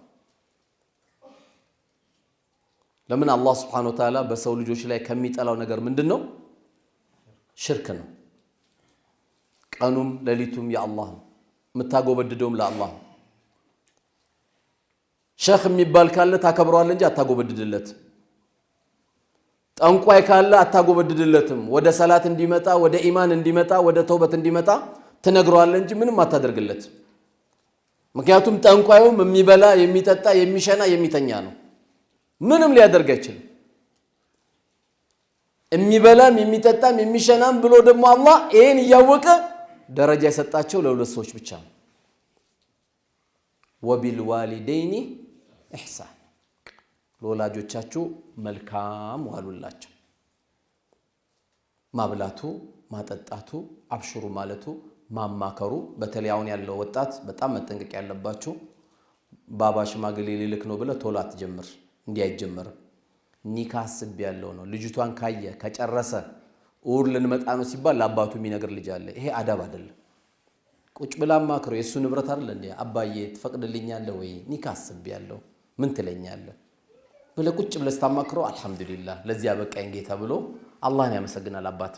ለምን አላህ Subhanahu Wa Ta'ala በሰው ልጆች ላይ ከሚጠላው ነገር ምንድነው ሽርክ ነው ቀኑም ለሊቱም ያአላህ መታጎበድደውም ለአላህ ሸኽ የሚባል ካለ ታከብረዋል እንጂ አታጎበድድለት ጠንቋይ ካለ አታጎበድድለትም ወደ ሰላት እንዲመጣ ወደ ኢማን እንዲመጣ ወደ ተውበት እንዲመጣ ትነግረዋል እንጂ ምንም አታደርግለት ምክንያቱም ጠንቋዩም የሚበላ የሚጠጣ የሚሸና የሚተኛ ነው ምንም ሊያደርግ አይችልም የሚበላም የሚጠጣም የሚሸናም ብሎ ደግሞ አላህ ይሄን ያወቀ ደረጃ የሰጣቸው ለሁለት ሰዎች ብቻ ነው ወቢልዋሊደይኒ ኢህሳን ለወላጆቻችሁ መልካም ዋሉላቸው ማብላቱ ማጠጣቱ አብሽሩ ማለቱ ማማከሩ በተለይ አሁን ያለው ወጣት በጣም መጠንቀቅ ያለባችሁ ባባ ሽማግሌ ሊልክ ነው ብለ ቶሎ አትጀምር እንዲያይጀምር ኒካስብ ያለው ነው ልጅቷን ካየ ከጨረሰ ኡር ልንመጣ ነው ሲባል ለአባቱ የሚነግር ልጅ አለ ይሄ አዳብ አይደለም ቁጭ ብላ ማክሮ የሱ ንብረት አይደል እንዴ አባዬ ትፈቅድልኛለህ ወይ ኒካስብ ያለው ምን ትለኛለህ ብለ ቁጭ ብለ ስታማክሮ አልহামዱሊላህ ለዚያ በቃኝ ጌታ ብሎ አላህን ያመሰግናል አባት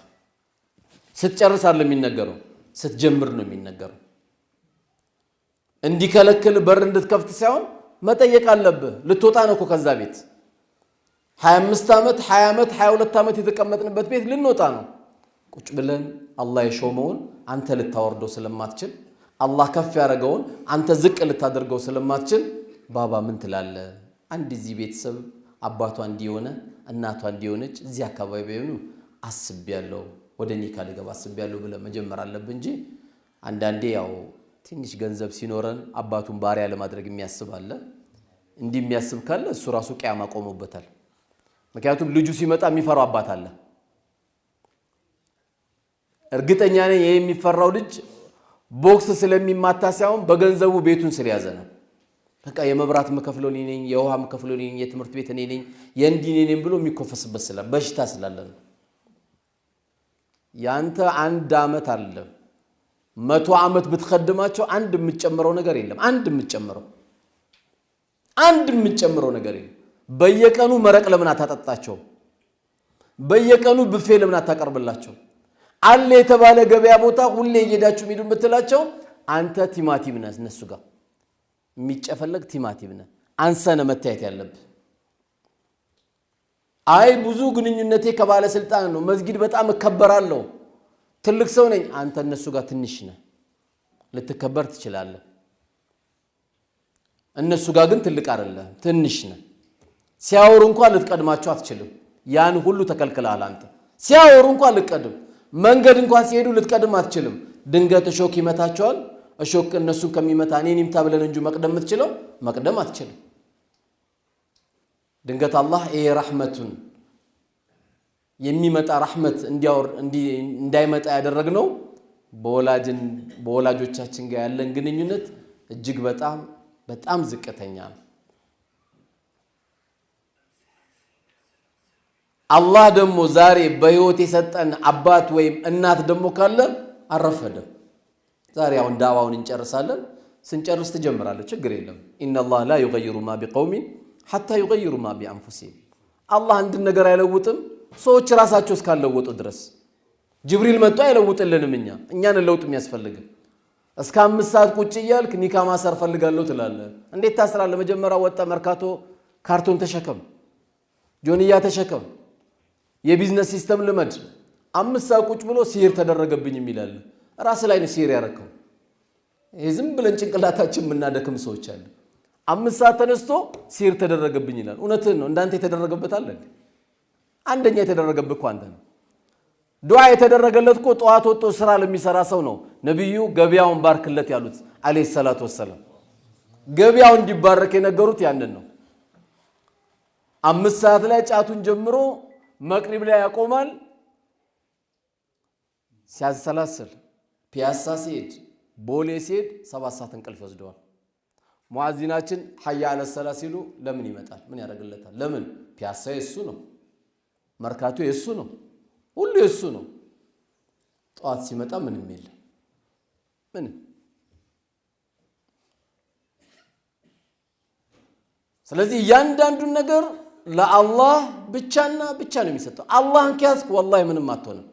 ስትጨርስ አይደለም የሚነገረው ስትጀምር ነው የሚነገረው እንዲከለክል በር እንድትከፍት ሳይሆን መጠየቅ አለብህ ልትወጣ ነው እኮ ከዛ ቤት 25 አመት 20 አመት 22 አመት የተቀመጥንበት ቤት ልንወጣ ነው ቁጭ ብለን አላህ የሾመውን አንተ ልታወርደው ስለማትችል አላህ ከፍ ያረጋውን አንተ ዝቅ ልታደርገው ስለማትችል ባባ ምን ትላለ አንድ እዚህ ቤተሰብ አባቷ እንዲሆነ እናቷ እንዲሆነች እዚህ አካባቢ ቢሆኑ አስቤያለሁ ወደ ኒካ ልገባ አስቤያለሁ ብለ መጀመር አለብህ እንጂ አንዳንዴ ያው ትንሽ ገንዘብ ሲኖረን አባቱን ባሪያ ለማድረግ የሚያስብ አለ እንዲህ የሚያስብ ካለ እሱ ራሱ ቂያማ ቆሞበታል ምክንያቱም ልጁ ሲመጣ የሚፈራው አባት አለ እርግጠኛ ነኝ ይሄ የሚፈራው ልጅ ቦክስ ስለሚማታ ሳይሆን በገንዘቡ ቤቱን ስለያዘ ነው በቃ የመብራት መከፍለው ነኝ የውሃ መከፍለው ነኝ የትምህርት ቤት ነኝ የእንዲህ ነኝ ብሎ የሚኮፈስበት ስለ በሽታ ስላለ ነው ያንተ አንድ አመት አለ 100 አመት ብትخدማቸው አንድ የምትጨምረው ነገር የለም አንድ የምትጨምረው ነገር የለም በየቀኑ መረቅ ለምን አታጠጣቸው በየቀኑ ብፌ ለምን አታቀርብላቸው አለ የተባለ ገበያ ቦታ ሁሌ እየሄዳችሁ ሚዱ ምትላቸው አንተ ቲማቲም ነህ እነሱ ጋር የሚጨፈለግ ቲማቲም ነህ አንሰነ መታየት ያለብህ አይ ብዙ ግንኙነቴ ከባለ ስልጣን ነው መስጊድ በጣም እከበራለሁ ትልቅ ሰው ነኝ አንተ እነሱ ጋር ትንሽ ነህ ልትከበር ትችላለህ እነሱ ጋር ግን ትልቅ አይደለም ትንሽ ነህ ሲያወሩ እንኳን ልትቀድማቸው አትችልም ያን ሁሉ ተከልክለሃል አንተ ሲያወሩ እንኳን ልትቀድም መንገድ እንኳን ሲሄዱ ልትቀድም አትችልም ድንገት ሾክ ይመታቸዋል እሾክ እነሱን ከሚመታ እኔን ይምታ ብለን እንጂ መቅደም የምትችለው መቅደም አትችልም። ድንገት አላህ ይሄ ረህመቱን የሚመጣ ረህመት እንዳይመጣ ያደረግነው በወላጆቻችን ጋር ያለን ግንኙነት እጅግ በጣም ዝቅተኛ ነው። አላህ ደግሞ ዛሬ በህይወት የሰጠን አባት ወይም እናት ደግሞ ካለ አረፈደም። ዛሬ አሁን ዳዋውን እንጨርሳለን። ስንጨርስ ትጀምራለህ፣ ችግር የለም። ኢነላህ ላ ይገይሩ ማ ቢቀውሚን ሐታ ይገይሩ ማ ቢአንፉሲሂም። አላህ አንድ ነገር አይለውጥም ሰዎች ራሳቸው እስካለወጡ ድረስ። ጅብሪል መጥቶ አይለውጥልንም፣ እኛን ለውጥ የሚያስፈልግ። እስከ 5 ሰዓት ቁጭ እያልክ ኒካ ማሰር ፈልጋለሁ ትላለህ። እንዴት ታስራለህ? መጀመሪያ ወጣ መርካቶ ካርቶን ተሸከም፣ ጆንያ ተሸከም፣ የቢዝነስ ሲስተም ልመድ። 5 ሰዓት ቁጭ ብሎ ሲር ተደረገብኝ ይላል። ራስ ላይ ነው ሲር ያረከው። ይሄ ዝም ብለን ጭንቅላታችን የምናደክም ሰዎች አለ። 5 ሰዓት ተነስቶ ሲር ተደረገብኝ ይላል። እውነትህን ነው። እንዳንተ የተደረገበት አለ? አንደኛ የተደረገበት እኮ አንተ ነው። ዱዓ የተደረገለት እኮ ጧት ወጥቶ ስራ ለሚሰራ ሰው ነው ነብዩ ገበያውን ባርክለት ያሉት አለይሂ ሰላቱ ወሰለም። ገበያው እንዲባረክ የነገሩት ያንን ነው። 5 ሰዓት ላይ ጫቱን ጀምሮ መቅሪብ ላይ ያቆማል። ሲያሰላስል ፒያሳ ሲሄድ ቦሌ ሲሄድ 7 ሰዓት እንቅልፍ ወስደዋል። ሙአዚናችን ሐያ አለ ሰላት ሲሉ ለምን ይመጣል? ምን ያደርግለታል? ለምን? ፒያሳ የሱ ነው፣ መርካቶ የሱ ነው፣ ሁሉ የሱ ነው። ጧት ሲመጣ ምንም የለም፣ ምንም። ስለዚህ እያንዳንዱን ነገር ለአላህ ብቻና ብቻ ነው የሚሰጠው። አላህን ከያዝክ ወላሂ ምንም አትሆንም።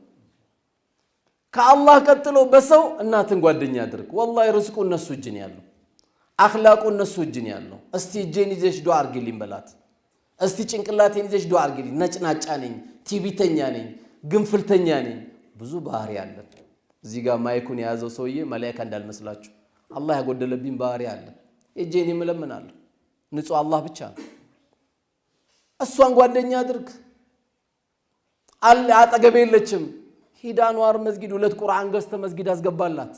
ከአላህ ቀጥሎ በሰው እናትን ጓደኛ አድርግ። ወላሂ ርዝቁ እነሱ እጅ ነው ያለው፣ አኽላቁ እነሱ እጅ ነው ያለው። እስቲ እጄን ይዘሽ ዱዓ አድርጊልኝ በላት። እስቲ ጭንቅላቴን ይዘሽ ዱዓ አድርጊልኝ። ነጭናጫ ነኝ፣ ቲቢተኛ ነኝ፣ ግንፍልተኛ ነኝ። ብዙ ባህሪ አለ። እዚህ ጋር ማይኩን የያዘው ሰውዬ መላእክት እንዳልመስላችሁ አላህ ያጎደለብኝ ባህሪ አለ። እጄን ይመለምናለሁ። ንጹህ አላህ ብቻ ነው። እሷን ጓደኛ አድርግ። አጠገቤ የለችም፣ ሂዳ አንዋር መስጊድ 2 ቁርአን ገዝተ መስጊድ አስገባላት።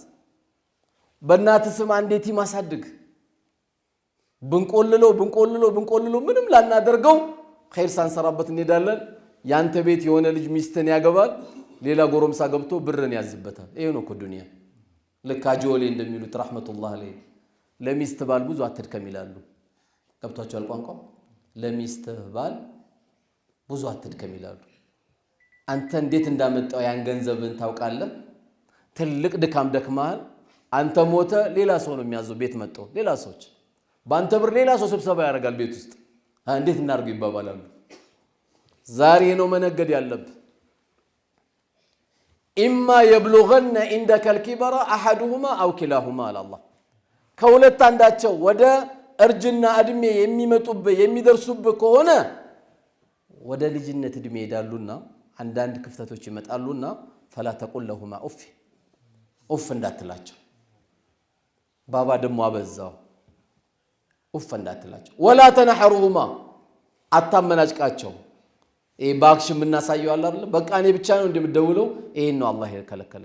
በእናት ስም አንድ የቲም አሳድግ። ብንቆልሎ ምንም ላናደርገው ኸይር ሳንሰራበት እንሄዳለን። ያንተ ቤት የሆነ ልጅ ሚስትን ያገባል፣ ሌላ ጎረምሳ ገብቶ ብርን ያዝበታል። ይሄ ነው እኮ ዱንያ። ልክ አጆሌ እንደሚሉት ረህመቱላህ አለይህ ለሚስት ባል ብዙ አትድከም ይላሉ። ገብቷቸዋል ቋንቋው? ለሚስት ባል ብዙ አትድከም ይላሉ። አንተ እንዴት እንዳመጣው ያን ገንዘብን ታውቃለህ? ትልቅ ድካም ደክመሃል። አንተ ሞተ፣ ሌላ ሰው ነው የሚያዘው። ቤት መጥቶ ሌላ ሰዎች በአንተ ብር ሌላ ሰው ስብሰባ ያደርጋል ቤት ውስጥ። እንዴት እናርገው ይባባላሉ። ዛሬ ነው መነገድ ያለብህ። ኢማ የብሉገነ ኢንደከ الكبر احدهما او كلاهما አላህ ከሁለት አንዳቸው ወደ እርጅና እድሜ የሚመጡብህ የሚደርሱብህ ከሆነ ወደ ልጅነት እድሜ ይሄዳሉና አንዳንድ ክፍተቶች ይመጣሉና فلا تقل لهما اف እንዳትላቸው። ባባ ደግሞ አበዛው ኡፍ እንዳትላቸው። ولا تنحرهما አታመናጭቃቸው። ባክሽ ምናሳየው አለ አይደል? በቃ እኔ ብቻ ነው እንደምደውለው ይሄን ነው አላህ የከለከለ።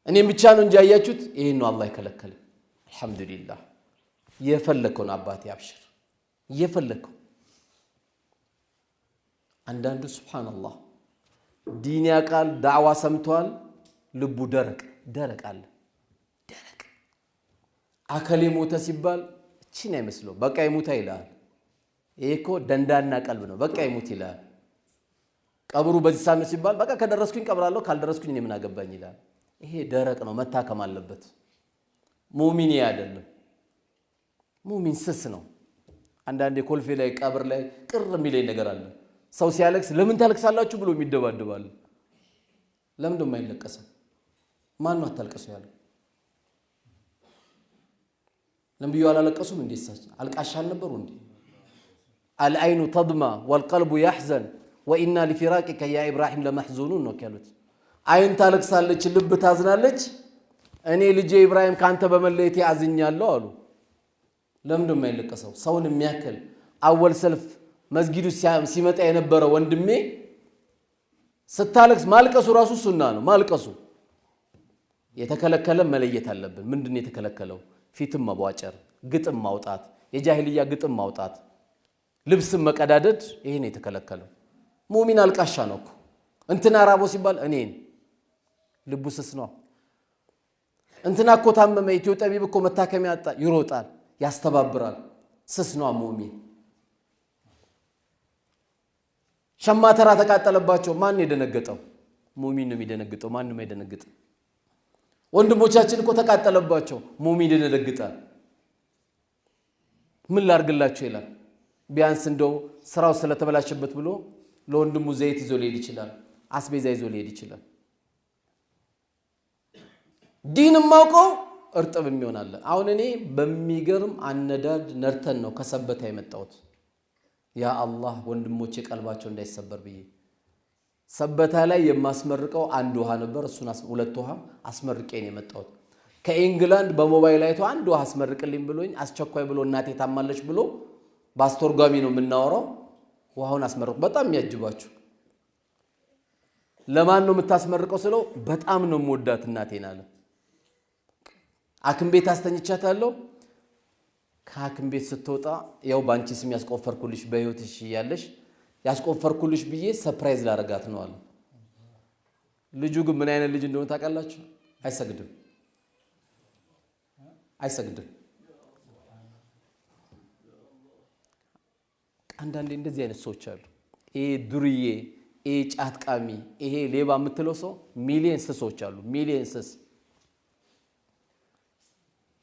እኔም ብቻ ነው እንጂ ያያችሁት ይሄን ነው አላህ የከለከለ። አልহামዱሊላህ የፈለከውን አባቴ አብሽር የፈለከው። አንዳንዱ ሱብሃንአላህ ዲን ያቃል ዳዕዋ ሰምቷል፣ ልቡ ደረቅ አለ። ደረቅ አከሌ ሞተ ሲባል እቺን አይመስለው በቃ ይሙታ ይላል። ይሄኮ ደንዳና ቀልብ ነው። በቃ ይሙት ይላል። ቀብሩ በዚህ ሳምንት ሲባል በቃ ከደረስኩኝ ቀብራለሁ ካልደረስኩኝ እኔ ምን አገባኝ ይላል። ይሄ ደረቅ ነው፣ መታከም አለበት። ሙእሚን አይደለም። ሙእሚን ስስ ነው። አንዳንዴ ኮልፌ ላይ ቀብር ላይ ቅር የሚለኝ ነገር አለ። ሰው ሲያለቅስ ለምን ታለቅሳላችሁ ብሎ የሚደባደባል። ለምን ደም አይለቀስም? ማን ነው አታልቀሱ ያለው? ነብዩ አላለቀሱም እንዴ? አልቃሽ አልነበሩ እንዴ? العين تضمى والقلب يحزن وإنا لفراقك يا إبراهيم لمحزونون ነው ያሉት። አይን ታለቅሳለች፣ ልብ ታዝናለች። እኔ ልጄ ኢብራሂም ካንተ በመለየቴ አዝኛለሁ አሉ። ለምን ደም አይለቀሰው? ሰውን የሚያከል አወል ሰልፍ መስጊዱ ሲመጣ የነበረ ወንድሜ ስታለቅስ ማልቀሱ ራሱ ሱና ነው። ማልቀሱ የተከለከለ መለየት አለብን ምንድነው የተከለከለው ፊትም መቧጨር ግጥም ማውጣት የጃሂልያ ግጥም ማውጣት ልብስም መቀዳደድ ይሄ ነው የተከለከለው ሙእሚን አልቃሻ ነው እኮ እንትና ራቦ ሲባል እኔን ልቡስስ ነው እንትና እኮ ታመመ ኢትዮ ጠቢብ እኮ መታከሚያ አጣ ይሮጣል ያስተባብራል ስስ ነው ሙእሚን ሸማተራ ተቃጠለባቸው ማን የደነገጠው ሙእሚን ነው የሚደነግጠው ማንንም አይደነግጥም ወንድሞቻችን እኮ ተቃጠለባቸው ሙእሚን ይደነግጣል ምን ላርግላችሁ ይላል ቢያንስ እንደው ስራው ስለተበላሸበት ብሎ ለወንድሙ ዘይት ይዞ ሊሄድ ይችላል አስቤዛ ይዞ ሊሄድ ይችላል ዲንም ማውቀው እርጥብም ይሆናል አሁን እኔ በሚገርም አነዳድ ነርተን ነው ከሰበታ የመጣሁት ያ አላህ ወንድሞቼ ቀልባቸው እንዳይሰበር ብዬ ሰበታ ላይ የማስመርቀው አንድ ውሃ ነበር እሱን ሁለት ውሃ አስመርቄ ነው የመጣሁት ከኢንግላንድ በሞባይል አይቶ አንድ ውሃ አስመርቅልኝ ብሎኝ አስቸኳይ ብሎ እናቴ ታማለች ብሎ ባስተርጓሚ ነው የምናወራው ውሃውን አስመርቁ በጣም የሚያጅባችሁ ለማን ነው የምታስመርቀው ስለው በጣም ነው የምወዳት እናቴን አለ አክም ቤት አስተኝቻታለሁ ከአክም ቤት ስትወጣ ያው ባንቺ ስም ያስቆፈርኩልሽ በህይወትሽ ያለሽ ያስቆፈርኩልሽ ብዬ ሰርፕራይዝ ላረጋት ነው አለ ልጁ ግን ምን አይነት ልጅ እንደሆነ ታውቃላችሁ አይሰግድም አንዳንዴ እንደዚህ አይነት ሰዎች አሉ ይሄ ዱርዬ ይሄ ጫትቃሚ ይሄ ሌባ የምትለው ሰው ሚሊየንስ ሰዎች አሉ ሚሊየንስ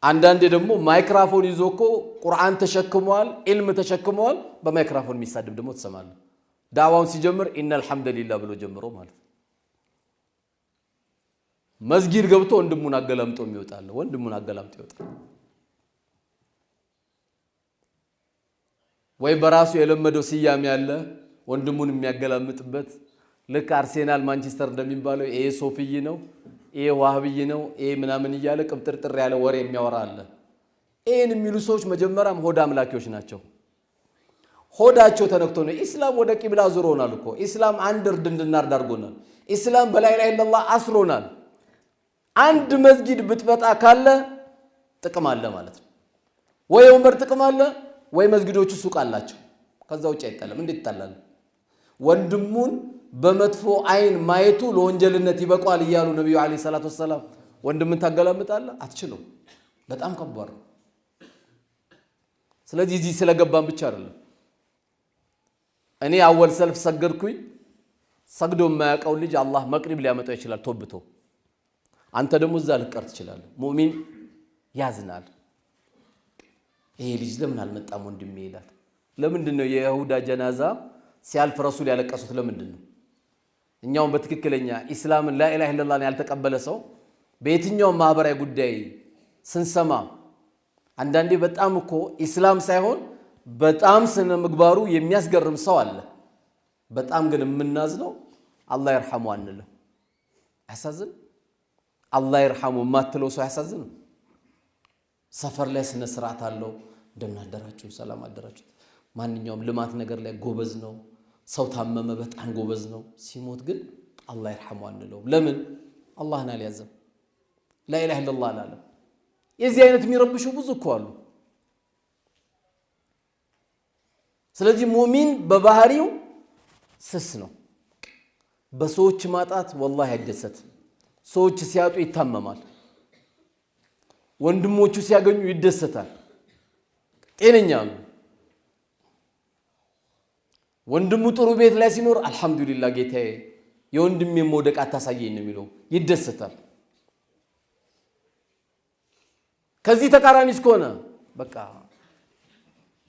አንዳንዴ ደግሞ ማይክሮፎን ይዞኮ ቁርአን ተሸክመዋል ኢልም ተሸክመዋል በማይክሮፎን የሚሳደብ ደግሞ ተሰማለ ዳዋውን ሲጀምር ኢነል ሐምዱሊላህ ብሎ ጀምሮ ማለት መስጊድ ገብቶ ወንድሙን አገላምጦ የሚወጣል ወንድሙን አገላምጦ ይወጣል ወይ በራሱ የለመደው ሲያም ያለ ወንድሙን የሚያገላምጥበት ልክ አርሴናል ማንቸስተር እንደሚባለው ይሄ ሶፊይ ነው ይሄ ዋህብይ ነው ይሄ ምናምን ይያለ ቅብጥርጥር ያለ ወሬ የሚያወራ አለ ይሄን የሚሉ ሰዎች መጀመሪያም ሆዳ አምላኪዎች ናቸው ሆዳቸው ተነክቶ ነው ኢስላም ወደ ቂብላ ዙሮናል እኮ ኢስላም አንድ እርድ እንድናርድ አድርጎናል ኢስላም በላይ ላይ ኢላላህ አስሮናል አንድ መስጊድ ብትበጣ ካለ ጥቅም አለ ማለት ነው ወይ ወንበር ጥቅም አለ ወይ መስጊዶቹ ሱቅ አላቸው ከዛ ውጭ አይጣለም እንዴት ይጣላል ወንድሙን በመጥፎ አይን ማየቱ ለወንጀልነት ይበቃል ይያሉ ነብዩ አለይሂ ሰላቱ ወሰለም ወንድምን ታገላምጣለ አትችለው በጣም ከባድ ነው ስለዚህ እዚህ ስለገባን ብቻ አይደለም እኔ አወል ሰልፍ ሰገድኩኝ ሰግዶ የማያውቀው ልጅ አላህ መቅሪብ ሊያመጣው ይችላል ተወብቶ አንተ ደግሞ እዛ ልቀር ትችላለህ ሙእሚን ያዝናል ይሄ ልጅ ለምን አልመጣም ወንድሜ ይላል ለምንድነው የይሁዳ ጀናዛ ሲያልፍ ረሱል ያለቀሱት ለምንድነው እኛው በትክክለኛ ኢስላምን ላኢላሃ ኢላላህ ያልተቀበለ ሰው በየትኛው ማህበራዊ ጉዳይ ስንሰማ አንዳንዴ በጣም እኮ ኢስላም ሳይሆን በጣም ስነ ምግባሩ የሚያስገርም ሰው አለ በጣም ግን የምናዝነው አላህ ይርሐመው አንለ ያሳዝን አላህ ይርሐመው ማትለው ሰው ያሳዝን ሰፈር ላይ ስነ ስርዓት አለው እንደምን አደራችሁ ሰላም አደራችሁ ማንኛውም ልማት ነገር ላይ ጎበዝ ነው ሰው ታመመ በጣም ጎበዝ ነው ሲሞት ግን አላህ ይርሐመው አንለው ለምን አላህን አልያዘም ላኢላሃ ኢላላህ አላለ የዚህ አይነት የሚረብሹ ብዙ እኮ አሉ ስለዚህ ሙእሚን በባህሪው ስስ ነው በሰዎች ማጣት والله አይደሰት ሰዎች ሲያጡ ይታመማል ወንድሞቹ ሲያገኙ ይደሰታል ጤነኛ ነው ወንድሙ ጥሩ ቤት ላይ ሲኖር አልহামዱሊላህ ጌታዬ የወንድሜ ሞደቅ አታሳየኝ ነው የሚለው ይደሰታል ከዚህ ተቃራኒስ ከሆነ በቃ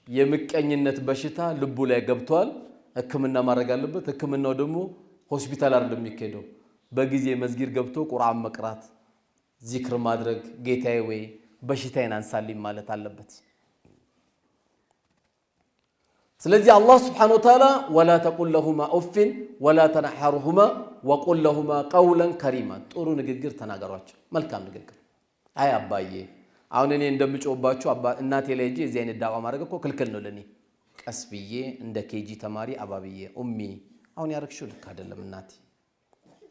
የምቀኝነት በሽታ ልቡ ላይ ገብቷል ህክምና ማድረግ አለበት ህክምናው ደግሞ ሆስፒታል አይደለም የሚከደው በጊዜ መስጊድ ገብቶ ቁርአን መቅራት ዚክር ማድረግ ጌታዬ ወይ በሽታዬን አንሳልኝ ማለት አለበት ስለዚህ አላህ Subhanahu Wa Ta'ala ولا تقل لهما اف ولا تنحرهما وقل لهما قولا كريما ጥሩ ንግግር ተናገሯቸው መልካም ንግግር አይ አባዬ አሁን እኔ እንደምጮባችሁ አባ እናቴ ላይ እጂ እዚህ አይነት ዳዋ ማድረግ እኮ ክልክል ነው ለኔ ቀስብዬ እንደ ኬጂ ተማሪ አባብዬ ኡሚ አሁን ያረክሽው ልክ አይደለም እናቴ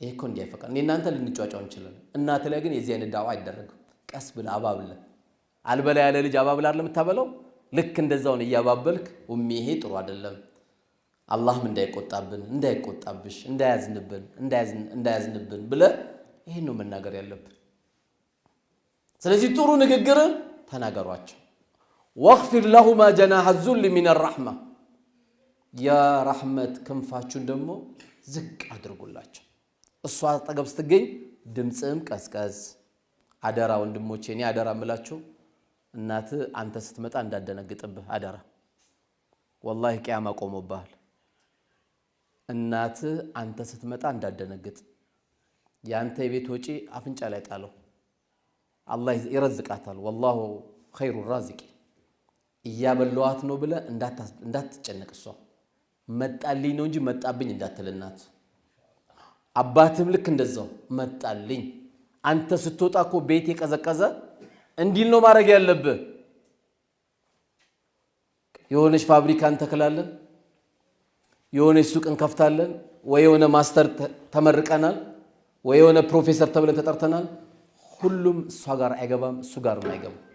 ይሄ እኮ እንዲያፈቃ እናንተ ልንጫጫው እንችላለን እናት ላይ ግን የዚህ አይነት ዳዋ አይደረግም ቀስ ብለ አባብለ አልበላ ያለ ልጅ አባብላ አይደለም ተበለው ልክ እንደዛው ነው ያባበልክ ይሄ ጥሩ አይደለም አላህም እንዳይቆጣብሽ እንዳያዝንብን ብለ ይሄን ነው መናገር ያለብን ስለዚህ ጥሩ ንግግር ተናገሯቸው واغفر لهما جناح الذل من الرحمه يا رحمت ክንፋችሁን ደግሞ ዝቅ አድርጉላቸው እሷ አጠገብ ስትገኝ ድምጽም ቀስቀስ አደራ ወንድሞቼ እኔ አደራ እምላችሁ እናት አንተ ስትመጣ እንዳደነግጥብህ አደራ والله ቂያማ ቆሞብሃል እናት አንተ ስትመጣ እንዳደነግጥ ያንተ የቤት ወጪ አፍንጫ ላይ ጣለው አላህ ይረዝቃታል والله خير الرازق እያበለዋት ነው ብለ እንዳትጨነቅ እሷ መጣልኝ ነው እንጂ መጣብኝ እንዳትልናት አባትም ልክ እንደዛው መጣልኝ አንተ ስትወጣኮ ቤት የቀዘቀዘ እንዲል ነው ማድረግ ያለብህ የሆነች ፋብሪካን ተከላለን የሆነች ሱቅን ከፍታለን ወይ የሆነ ማስተር ተመርቀናል ወይ የሆነ ፕሮፌሰር ተብለን ተጠርተናል ሁሉም እሷ ጋር አይገባም እሱ ጋር አይገባም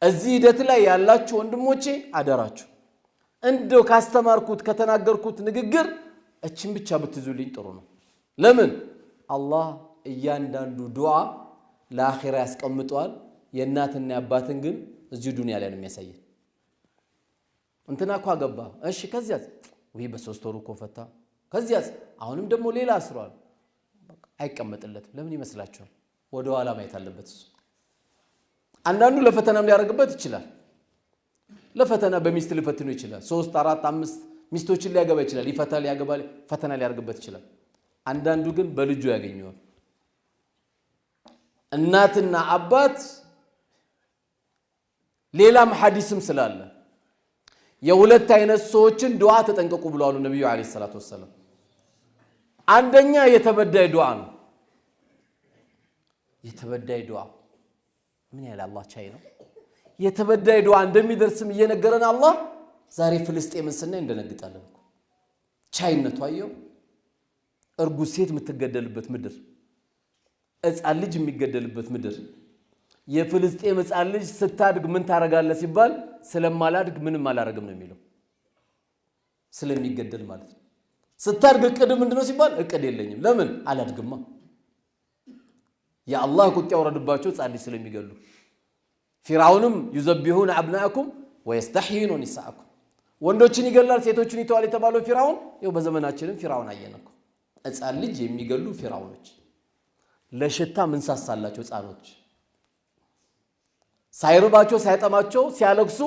እዚህ ሂደት ላይ ያላችሁ ወንድሞቼ አደራችሁ እንደው ካስተማርኩት ከተናገርኩት ንግግር እቺን ብቻ ብትዙልኝ ጥሩ ነው ለምን አላህ እያንዳንዱ ዱዓ ለአኺራ ያስቀምጧል የእናትና ያባትን ግን እዚህ ዱንያ ላይ ነው የሚያሳየን እንትና እኮ አገባ እሺ ከዚያስ ወይ በሶስት ወሩ እኮ ፈታ ከዚያስ አሁንም ደግሞ ሌላ አስሯል አይቀመጥለትም ለምን ይመስላችኋል ወደ ኋላ ማየት አለበት እሱ አንዳንዱ ለፈተናም ሊያርግበት ይችላል ለፈተና በሚስት ሊፈትኑ ይችላል 3 4 5 ሚስቶችን ሊያገባ ይችላል ይፈታል ያገባል ፈተና ሊያርግበት ይችላል አንዳንዱ ግን በልጁ ያገኘዋል እናትና አባት ሌላም ሐዲስም ስላለ የሁለት አይነት ሰዎችን ዱዓ ተጠንቀቁ ብለዋል ነብዩ አለይሂ ሰላቱ ወሰለም አንደኛ የተበዳይ ዱዓ ነው የተበዳይ ዱዓ ምን ያለ አላህ ቻይ ነው የተበዳይ ዱዓ እንደሚደርስም እየነገረን አላህ ዛሬ ፍልስጤምን ስናይ እንደነግጣለን ቻይነቱ አየው እርጉዝ ሴት የምትገደልበት ምድር ሕፃን ልጅ የሚገደልበት ምድር የፍልስጤም ሕፃን ልጅ ስታድግ ምን ታረጋለ ሲባል ስለማላድግ ምንም አላረግም ነው የሚለው ስለሚገደል ማለት ነው ስታድግ እቅድ ምንድነው ሲባል እቅድ የለኝም ለምን አላድግማ يا الله كنت يوردባቸው ጻል ስለሚገሉ ፊራውንም يذبحون ابناءكم ويستحيون نساءكم ወንዶችን ይገላል ሴቶችን ይተዋል የተባለው ፊራውን ይው በዘመናችንም ፊራውን አየነኩ ጻል ልጅ የሚገሉ ፊራውኖች ለሽታ ምን ሳሳላቸው ጻሎች ሳይርባቸው ሳይጠማቸው ሲያለቅሱ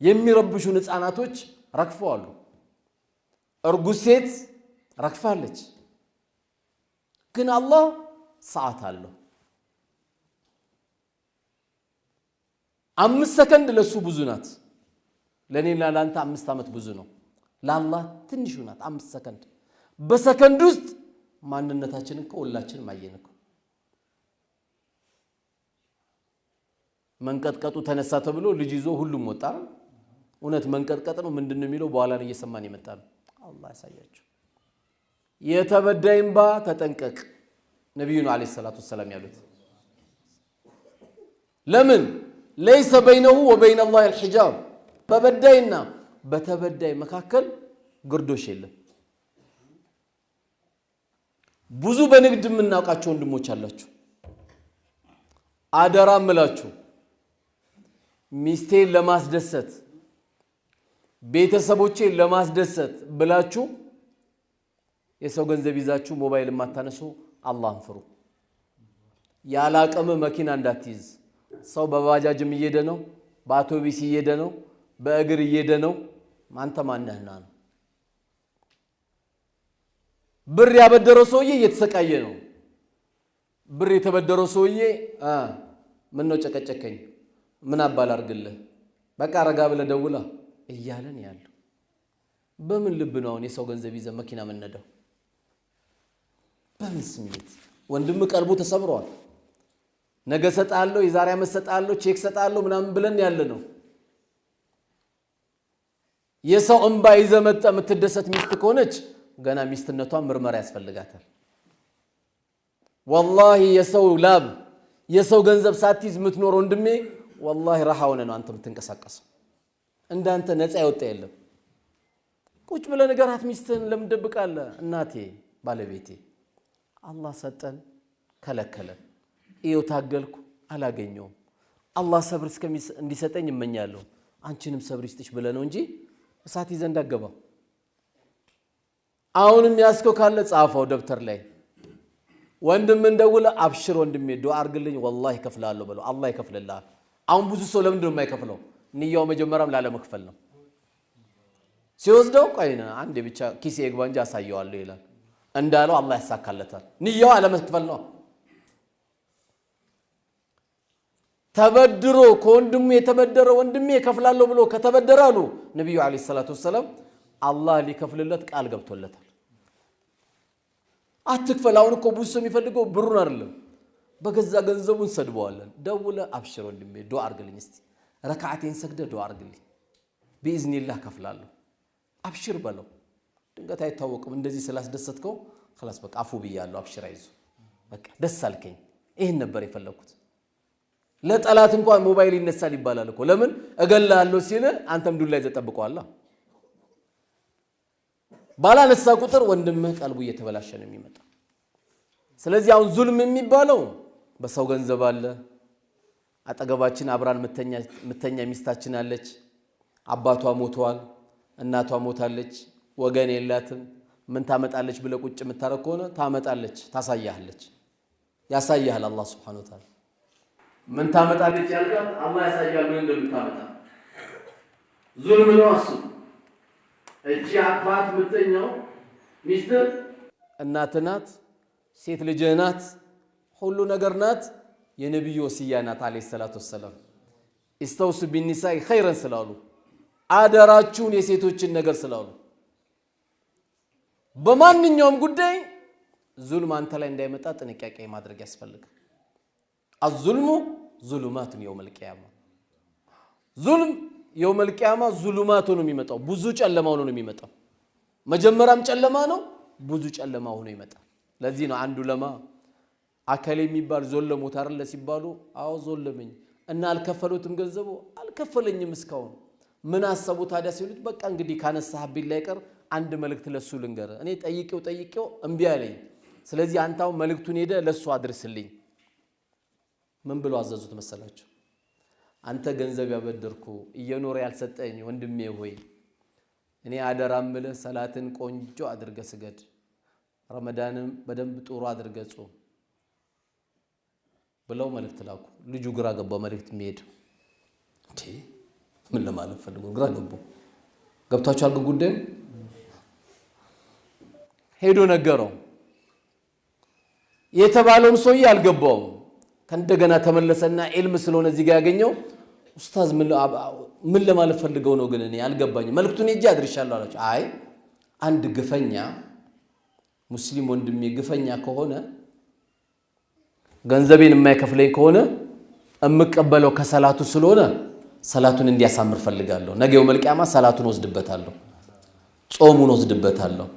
የሚረብሹን ህፃናቶች ረክፈዋሉ እርጉዝ ሴት ረክፋለች ግን አላህ ሰዓት አለው 5 ሰከንድ ለሱ ብዙ ናት ለኔና ላንተ 5 አመት ብዙ ነው ለአላህ ትንሽ ናት 5 ሰከንድ በሰከንድ ውስጥ ማንነታችንን ከሁላችንም ማየነኩ መንቀጥቀጡ ተነሳ ተብሎ ልጅ ይዞ ሁሉም ወጣ እውነት መንቀጥቀጥ ነው ምንድነው የሚለው በኋላ ነው እየሰማን ይመጣል አላህ ያሳያችሁ የተበዳይምባ ተጠንቀቅ ነብዩና አለይሂ ሰላቱ ሰላም ያሉት ለምን ليس بينه وبين الله الحجاب በበዳይና በተበዳይ መካከል ግርዶሽ የለም ብዙ በንግድ ምናውቃቸው ወንድሞች አላችሁ አደራ ምላችሁ ሚስቴን ለማስደሰት ቤተሰቦቼን ለማስደሰት ብላችሁ የሰው ገንዘብ ይዛችሁ ሞባይል ማታነሱ አላህን ፍሩ ያላቀመ መኪና እንዳትይዝ ሰው በባጃጅም እየሄደ ነው በአውቶቢስ እየሄደ ነው በእግር እየሄደ ነው ማንተ ማነህና ነው ብር ያበደረው ሰውዬ እየተሰቃየ ነው ብር የተበደረው ሰውዬ ምን ነው ጨቀጨከኝ ምን አባል አርግልህ በቃ ረጋ ብለ ደውላ እያለን ያለው በምን ልብ ነው የሰው ገንዘብ ይዘ መኪና መንነዳው በምን ስሜት ወንድም ቀልቡ ተሰብሯል ነገ ሰጣለው የዛሬ አመት ሰጣለው ቼክ ሰጣለው ምናምን ብለን ያለ ነው የሰው እንባ ይዘመጣ የምትደሰት ሚስት ከሆነች ገና ሚስትነቷን ምርመራ ያስፈልጋታል والله የሰው ላብ የሰው ገንዘብ ሳትይዝ ምትኖር ወንድሜ والله راحه ሆነ ነው አንተ ምትንቀሳቀሰው እንዳንተ ነፃ ይወጣ የለም ቁጭ ብለ ነገራት ሚስትን ለምን ደብቃለ እናቴ ባለቤቴ አላህ ሰጠን ከለከለን እዩ ታገልኩ አላገኘው አላህ ሰብር እንዲሰጠኝ እመኛለሁ አንቺንም ሰብር ይስጥሽ ብለ ነው እንጂ እሳት ይዘ እንዳገባ አሁንም ያስከው ካለ ጻፈው ደብተር ላይ ወንድም እንደውለ አብሽር ወንድሜ ዱአ አርግልኝ والله ይከፍላለሁ በለው አላህ ይከፍልልሃል አሁን ብዙ ሰው ለምን ነው የማይከፍለው ንያው መጀመሪያም ላለ መክፈል ነው ሲወስደው ቆይና አንዴ ብቻ ኪሴ ይግባ እንጂ አሳየዋለሁ ይላል እንዳለው አላህ ያሳካለታል ንያው አለ መክፈል ነው ተበድሮ ከወንድሙ የተበደረ ወንድሜ ይከፍላለሁ ብሎ ከተበደራሉ ነብዩ አለይሂ ሰላቱ ወሰለም አላህ ሊከፍልለት ቃል ገብቶለታል አትክፈል አሁን እኮ ብዙ ሰው የሚፈልገው ብሩን አይደለም በገዛ ገንዘቡን ሰድበዋለን ደውለ አብሽር ወንድሜ ዱአ አርግልኝ እስቲ ረካዓቴን ሰግደ ዱአ አርግልኝ باذنillah ከፍላለሁ አብሽር በለው ድንገት አይታወቅም እንደዚህ ስላስደሰትከው خلاص በቃ አፉ ብያለሁ አብሽር አይዞ በቃ ደስ አልከኝ ይሄን ነበር የፈለኩት ለጠላት እንኳን ሞባይል ይነሳል ይባላል እኮ ለምን እገላለሁ ሲል አንተም ዱላ ይዘጠብቀዋል ባላነሳ ቁጥር ወንድምህ ቀልቡ እየተበላሸ ነው የሚመጣው ስለዚህ አሁን ዙልም የሚባለው በሰው ገንዘብ አለ አጠገባችን አብራን መተኛ ሚስታችን አለች አባቷ ሞቷል እናቷ ሞታለች ወገን የላትም ምን ታመጣለች ብለ ቁጭ የምታረክ ሆነ ታመጣለች ታሳያለች ያሳያል አላህ Subhanahu Wa Ta'ala ምን ታመጣለች ያልካት አላህ ያሳያል ምን እንደምታመጣ ዙልም ነው እሱ እቺ አፋት ምተኛው ሚስት እናት ናት ሴት ልጅ ናት ሁሉ ነገር ናት የነብዩ ወሲያ ናት አለይሂ ሰላቱ ወሰለም استوصوا بالنساء خيرا ስላሉ አደራችሁን የሴቶችን ነገር ስላሉ በማንኛውም ጉዳይ ዙልም አንተ ላይ እንዳይመጣ ጥንቃቄ ማድረግ ያስፈልጋል الظلم ظلمات يوم القيامه ظلم يوم القيامه ظلمات ነው የሚመጣው ብዙ ጨለማው ነው የሚመጣው መጀመሪያም ጨለማ ነው ብዙ ጨለማው ነው ይመጣል ለዚህ ነው አንዱ ለማ አከለ የሚባል ዞለሞት አይደል ሲባሉ አው ዞለመኝ እና አልከፈሉትም ገንዘቡ አልከፈለኝም እስካሁን ምን አሰቡ ታዲያ ሲሉት በቃ እንግዲህ ካነሳህብኝ ላይ ቀር አንድ መልእክት ለሱ ልንገር እኔ ጠይቄው እንቢ አለኝ ስለዚህ አንታው መልእክቱን ሄደ ለሱ አድርስልኝ ምን ብሎ አዘዙት መሰላችሁ አንተ ገንዘብ ያበደርኩ እየኖረ ያልሰጠኝ ወንድሜ ሆይ እኔ አደራምለ ሰላትን ቆንጆ አድርገ ስገድ ረመዳንም በደንብ ጥሩ አድርገ ጾም ብለው መልእክት ላኩ ልጁ ግራ ገባ መልእክት የሚሄድ እንዴ ምን ለማለት ፈልጎ ግራ ገብታችኋል ጉዳዩ ሄዶ ነገረው የተባለውም ሰውዬ አልገባው ከእንደገና ተመለሰና ኢልም ስለሆነ እዚህ ጋር ያገኘው ኡስታዝ ምን ለማለት ፈልገው ነው ግን እኔ አልገባኝ መልእክቱን እጄ አድርሻለሁ አላችሁ አይ አንድ ግፈኛ ሙስሊም ወንድሜ ግፈኛ ከሆነ ገንዘቤን የማይከፍለኝ ከሆነ እምቀበለው ከሰላቱ ስለሆነ ሰላቱን እንዲያሳምር ፈልጋለሁ ነገው መልቂያማ ሰላቱን ወስድበታለሁ ጾሙን ወስድበታለሁ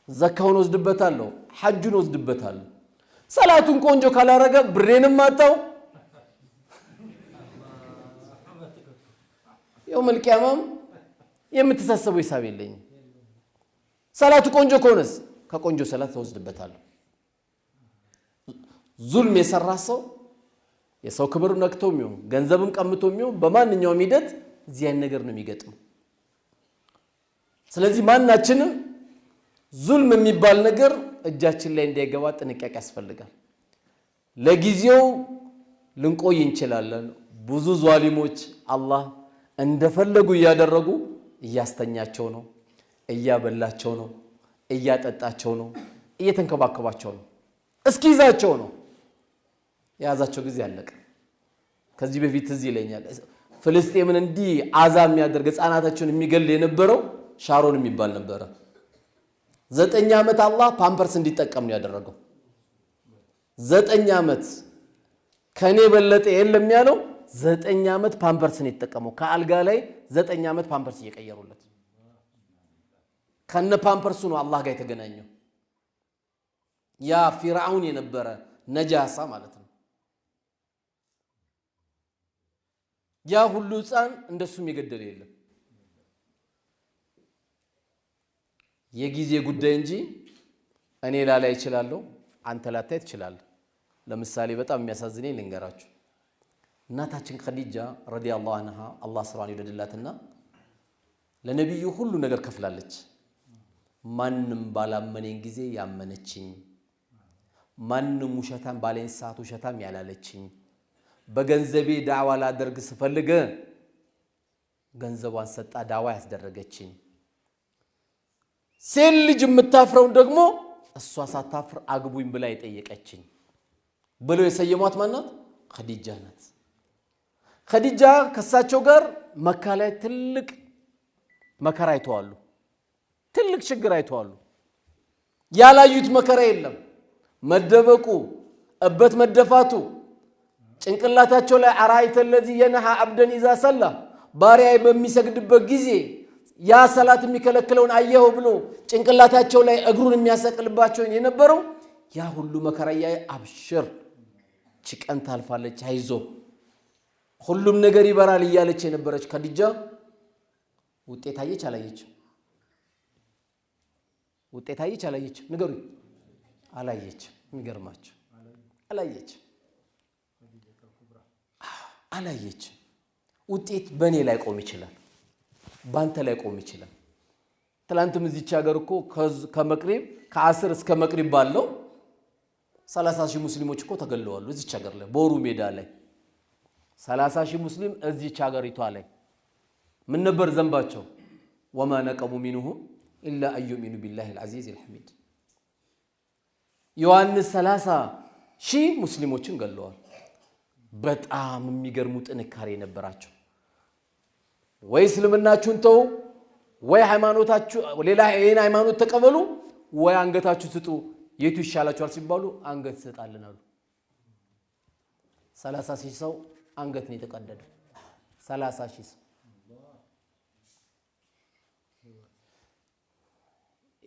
ዘካውን ወስድበታለሁ ሐጁን ወስድበታለሁ ሰላቱን ቆንጆ ካላረገ ብሬንም ማጣው يوم القيامه የምትሳሰበው ሂሳብ የለኝ ሰላቱ ቆንጆ ከሆነስ ከቆንጆ ሰላት ወስድበታለሁ ዙልም የሰራ ሰው የሰው ክብር ነክቶሚው ገንዘብም ቀምቶሚው በማንኛውም ሂደት እዚያን ነገር ነው የሚገጥም ስለዚህ ማናችንም ዙልም የሚባል ነገር እጃችን ላይ እንዳይገባ ጥንቃቄ ያስፈልጋል ለጊዜው ልንቆይ እንችላለን ብዙ ዟሊሞች አላህ እንደፈለጉ ያደረጉ እያስተኛቸው ነው እያበላቸው ነው እያጠጣቸው ነው እየተንከባከባቸው ነው እስኪዛቸው ነው ያዛቸው ጊዜ አለቀ ከዚህ በፊት እዚህ ይለኛል ፍልስጤምን እንዲ አዛም ያደርግ ህፃናታቸውን የሚገል የነበረው ሻሮን የሚባል ነበር 9 አመት አላህ ፓምፐርስ እንዲጠቀም ነው ያደረገው 9 አመት ከኔ በለጠ የለም ያለው 9 አመት ፓምፐርስ ነው የተጠቀመው ከአልጋ ላይ 9 አመት ፓምፐርስ እየቀየሩለት ከነ ፓምፐርሱ ነው አላህ ጋር የተገናኘው ያ ፊርዓውን የነበረ ነጃሳ ማለት ነው ያ ሁሉ ህፃን እንደሱም የገደለ የለም የጊዜ ጉዳይ እንጂ እኔ ላላይ ይችላል አንተ ላታይ ትችላለህ ለምሳሌ በጣም የሚያሳዝነኝ ልንገራችሁ እናታችን ኸዲጃ ረዲየላሁ ዐንሃ አላህ ሱብሃነሁ ይወደድላትና ለነብዩ ሁሉ ነገር ከፍላለች ማንንም ባላመነኝ ጊዜ ያመነችኝ ማንንም ውሸታም ባለኝ ሰዓት ውሸታም ያላለችኝ በገንዘቤ ዳዕዋ ላደርግ ስፈልግ ገንዘቧን ሰጣ ዳዕዋ ያስደረገችኝ ሴት ልጅ የምታፍረው ደግሞ እሷ ሳታፍር አግቡኝ ብላ የጠየቀችኝ ብሎ የሰየሟት ማናት ኸዲጃ ናት ኸዲጃ ከሳቸው ጋር መካ ላይ ትልቅ መከራ አይተዋሉ ትልቅ ችግር አይተዋሉ ያላዩት መከራ የለም መደበቁ እበት መደፋቱ ጭንቅላታቸው ላይ አራይተ الذي ينهى عبدا اذا صلى ባሪያዬ በሚሰግድበት ጊዜ ያ ሰላት የሚከለክለውን አየሁ ብሎ ጭንቅላታቸው ላይ እግሩን የሚያሰቅልባቸው የነበረው ያ ሁሉ መከራያ አብሽር ጭቀን ታልፋለች አይዞ ሁሉም ነገር ይበራል ይያለች የነበረች ኸዲጃ ውጤት አየች አላየች ውጤት አየች አላየች ንገሩ አላየች የሚገርማችሁ አላየች አላየች ውጤት በኔ ላይ ቆም ይችላል ባንተ ላይ ቆም ይችላል ትላንትም እዚች ሀገር እኮ ከመቅሪብ ከ10 እስከ መቅሪብ ባለው 30,000 ሙስሊሞች እኮ ተገለዋሉ እዚች ሀገር ላይ ቦሩ ሜዳ ላይ 30,000 ሙስሊም እዚች ሀገሪቷ ላይ ምን ነበር ዘንባቸው وما نقموا منهم الا ان يؤمنوا بالله العزيز الحميد ዮሐንስ 30,000 ሙስሊሞችን ገለዋል በጣም የሚገርሙ ጥንካሬ ነበራቸው ወይ እስልምናችሁን ተው ወይ ሃይማኖታችሁ ሌላ ሃይማኖት ተቀበሉ ወይ አንገታችሁ ስጡ የቱ ይሻላችኋል ሲባሉ አንገት ሰጣለን አሉ 30,000 ሰው አንገት ነው የተቀደደ 30,000 ሰው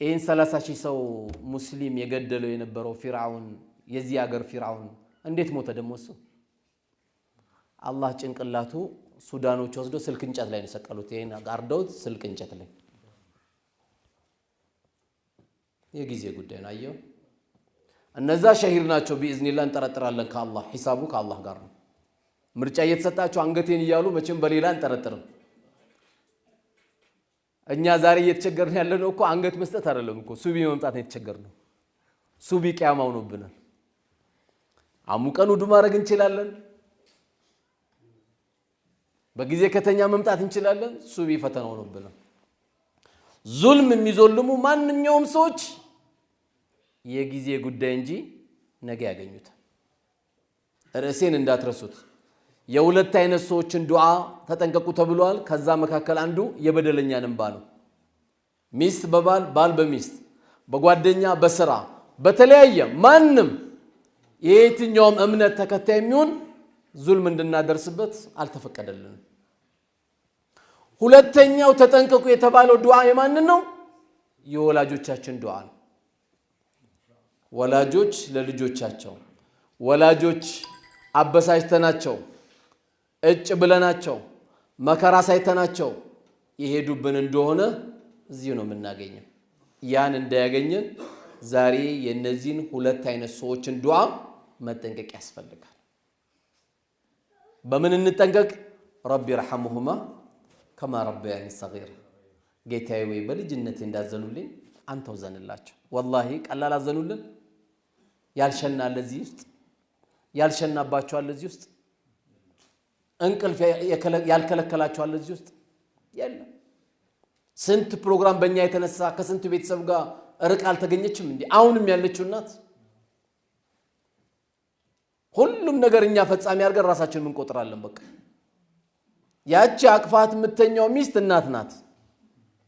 ይሄን 30,000 ሰው ሙስሊም የገደለው የነበረው ፊርዓውን የዚህ ሀገር ፊርዓውን እንዴት ሞተ ደሞሱ አላህ ጭንቅላቱ ሱዳኖች ወስዶ ስልክ እንጨት ላይ ነው ሰቀሉት ይሄን ጋርደውት ስልክ እንጨት ላይ የጊዜ ጉዳይ ነው አየው እነዛ ሸሂር ናቸው በኢዝኒላህ እንጠረጥራለን ከአላህ ሂሳቡ ከአላህ ጋር ነው ምርጫ እየተሰጣቸው አንገቴን ይያሉ መቼም በሌላ እንጠረጥርም እኛ ዛሬ እየተቸገርን ያለነው እኮ አንገት መስጠት አይደለም እኮ ሱቢ መምጣት ነው የተቸገርነው ሱቢ ቂያማው ነውብናል አሙቀን ውዱ ማድረግ እንችላለን በጊዜ ከተኛ መምጣት እንችላለን ሱቢ ፈተናው ነውብናል ዙልም የሚዞልሙ ማንኛውም ሰዎች የጊዜ ጉዳይ እንጂ ነገ ያገኙታል ርዕሴን እንዳትረሱት የሁለት አይነት ሰዎችን ዱዓ ተጠንቀቁ ተብሏል ከዛ መካከል አንዱ የበደለኛን እንባ ነው ሚስት በባል ባል በሚስት በጓደኛ በስራ በተለያየ ማንንም የየትኛውም እምነት ተከታይ የሚሆን ዙልም እንድናደርስበት አልተፈቀደልንም ሁለተኛው ተጠንቀቁ የተባለው ዱዓ የማን ነው የወላጆቻችን ዱዓ ነው ወላጆች ለልጆቻቸው ወላጆች አበሳጭተናቸው እጭ ብለናቸው መከራ ሳይተናቸው ይሄዱብን እንደሆነ እዚሁ ነው የምናገኘው ያን እንዳያገኘን ዛሬ የነዚህን ሁለት አይነት ሰዎችን ዱዓ መጠንቀቅ ያስፈልጋል በምን እንጠንቀቅ ረቢ رحمهما كما ربياني صغيرا ጌታዬ ወይ በልጅነቴ እንዳዘኑልኝ አንተው ዘንላቸው والله ቀላል አዘኑልን ያልሸና ለዚህ ውስጥ ያልሸናባቸው ለዚህ ውስጥ እንቅልፍ ያልከለከላቸው ለዚህ ውስጥ የለም ስንት ፕሮግራም በእኛ የተነሳ ከስንት ቤተሰብ ጋር ርቃ አልተገኘችም እንዴ አሁንም ያለችው እናት ሁሉም ነገርኛ ፈጻሚ አድርገን ራሳችንን እንቆጥራለን በቃ ያቺ አቅፋት የምተኛው ሚስት እናት ናት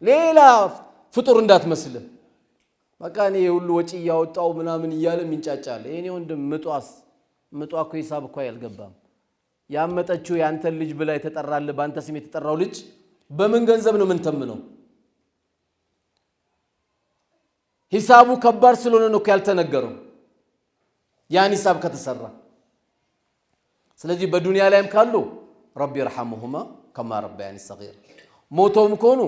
ሌላ ፍጡር እንዳትመስል በቃ እኔ ሁሉ ወጪ ያወጣው ምናምን ይያለ ምንጫጫለ እኔ ወንድም ምጧ እኮ ሂሳብ እኮ ያልገባም ያመጣችው ያንተ ልጅ ብላ የተጠራለ ባንተ ስም የተጠራው ልጅ በምን ገንዘብ ነው ምን ተምነው ሂሳቡ ከባድ ስለሆነ ነው ያልተነገረው ያን ሂሳብ ከተሰራ ስለዚህ በዱንያ ላይም ካሉ ረቢ ይርሐሙሁማ ከማ ረበያኒ ሰጊራ ሞቶም ከሆኑ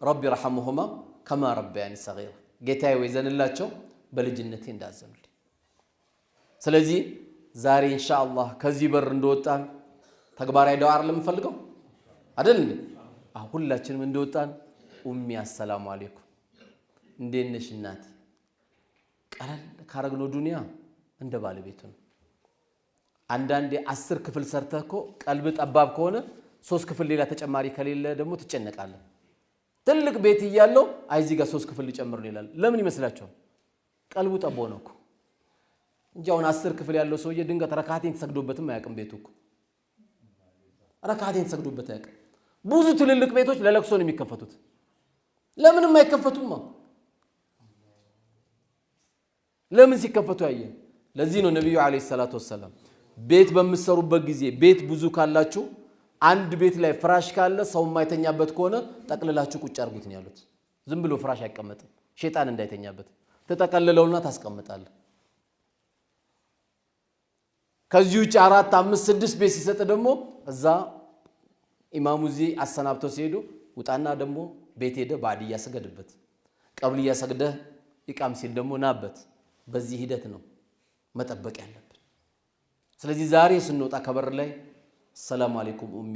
ረቢ ይርሐሙሁማ ከማ ረበያኒ ሰጊራ ጌታዬ ወይዘንላቸው በልጅነቴ እንዳዘኑልኝ ስለዚህ ዛሬ ኢንሻአላህ ከዚህ በር እንደወጣን ተግባራዊ ዱዓ አይደለም ፈልገው አይደል ሁላችንም እንደወጣን ኡሚ አሰላሙ አለይኩም እንዴት ነሽ እናቴ ቀለል ካረግነው ዱንያ እንደ ባለቤቱ ነው አንዳንዴ 10 ክፍል ሰርተህኮ ቀልብ ጠባብ ከሆነ 3 ክፍል ሌላ ተጨማሪ ከሌለ ደግሞ ትጨነቃለህ ትልቅ ቤት ይያለው አይዚ ጋር 3 ክፍል ሊጨምር ነው ይላል ለምን ይመስላችኋል ቀልቡ ጠቦ ነው እኮ እንጂ አሁን 10 ክፍል ያለው ሰውዬ ድንገት ረካዓቴን ተሰግዶበትም አያውቅም ቤቱ እኮ ረካዓቴን ተሰግዶበት አያውቅም ብዙ ትልልቅ ቤቶች ለለቅሶ ነው የሚከፈቱት ለምንም አይከፈቱማ ለምን ሲከፈቱ ያየን ለዚህ ነው ነብዩ አለይሂ ሰላቱ ወሰለም ቤት በመሰሩበት ጊዜ ቤት ብዙ ካላችሁ አንድ ቤት ላይ ፍራሽ ካለ ሰው ማይተኛበት ከሆነ ጠቅልላችሁ ቁጭ አርጉት ነው ያሉት ዝም ብሎ ፍራሽ አይቀመጥም ሸይጣን እንዳይተኛበት ተጠቀልለውና ታስቀምጣለህ ከዚህ ውጭ 4 5 6 ቤት ሲሰጥ ደግሞ እዛ ኢማሙ ዚ አሰናብተው ሲሄዱ ውጣና ደግሞ ቤት ሄደ ባዲያ ሰገድበት ቀብልያ ሰግደህ ኢቃም ሲል ደግሞ ናበት በዚህ ሂደት ነው መጠበቅ ያለብን ስለዚህ ዛሬ ስንወጣ ከበር ላይ ሰላም አለይኩም ኡሚ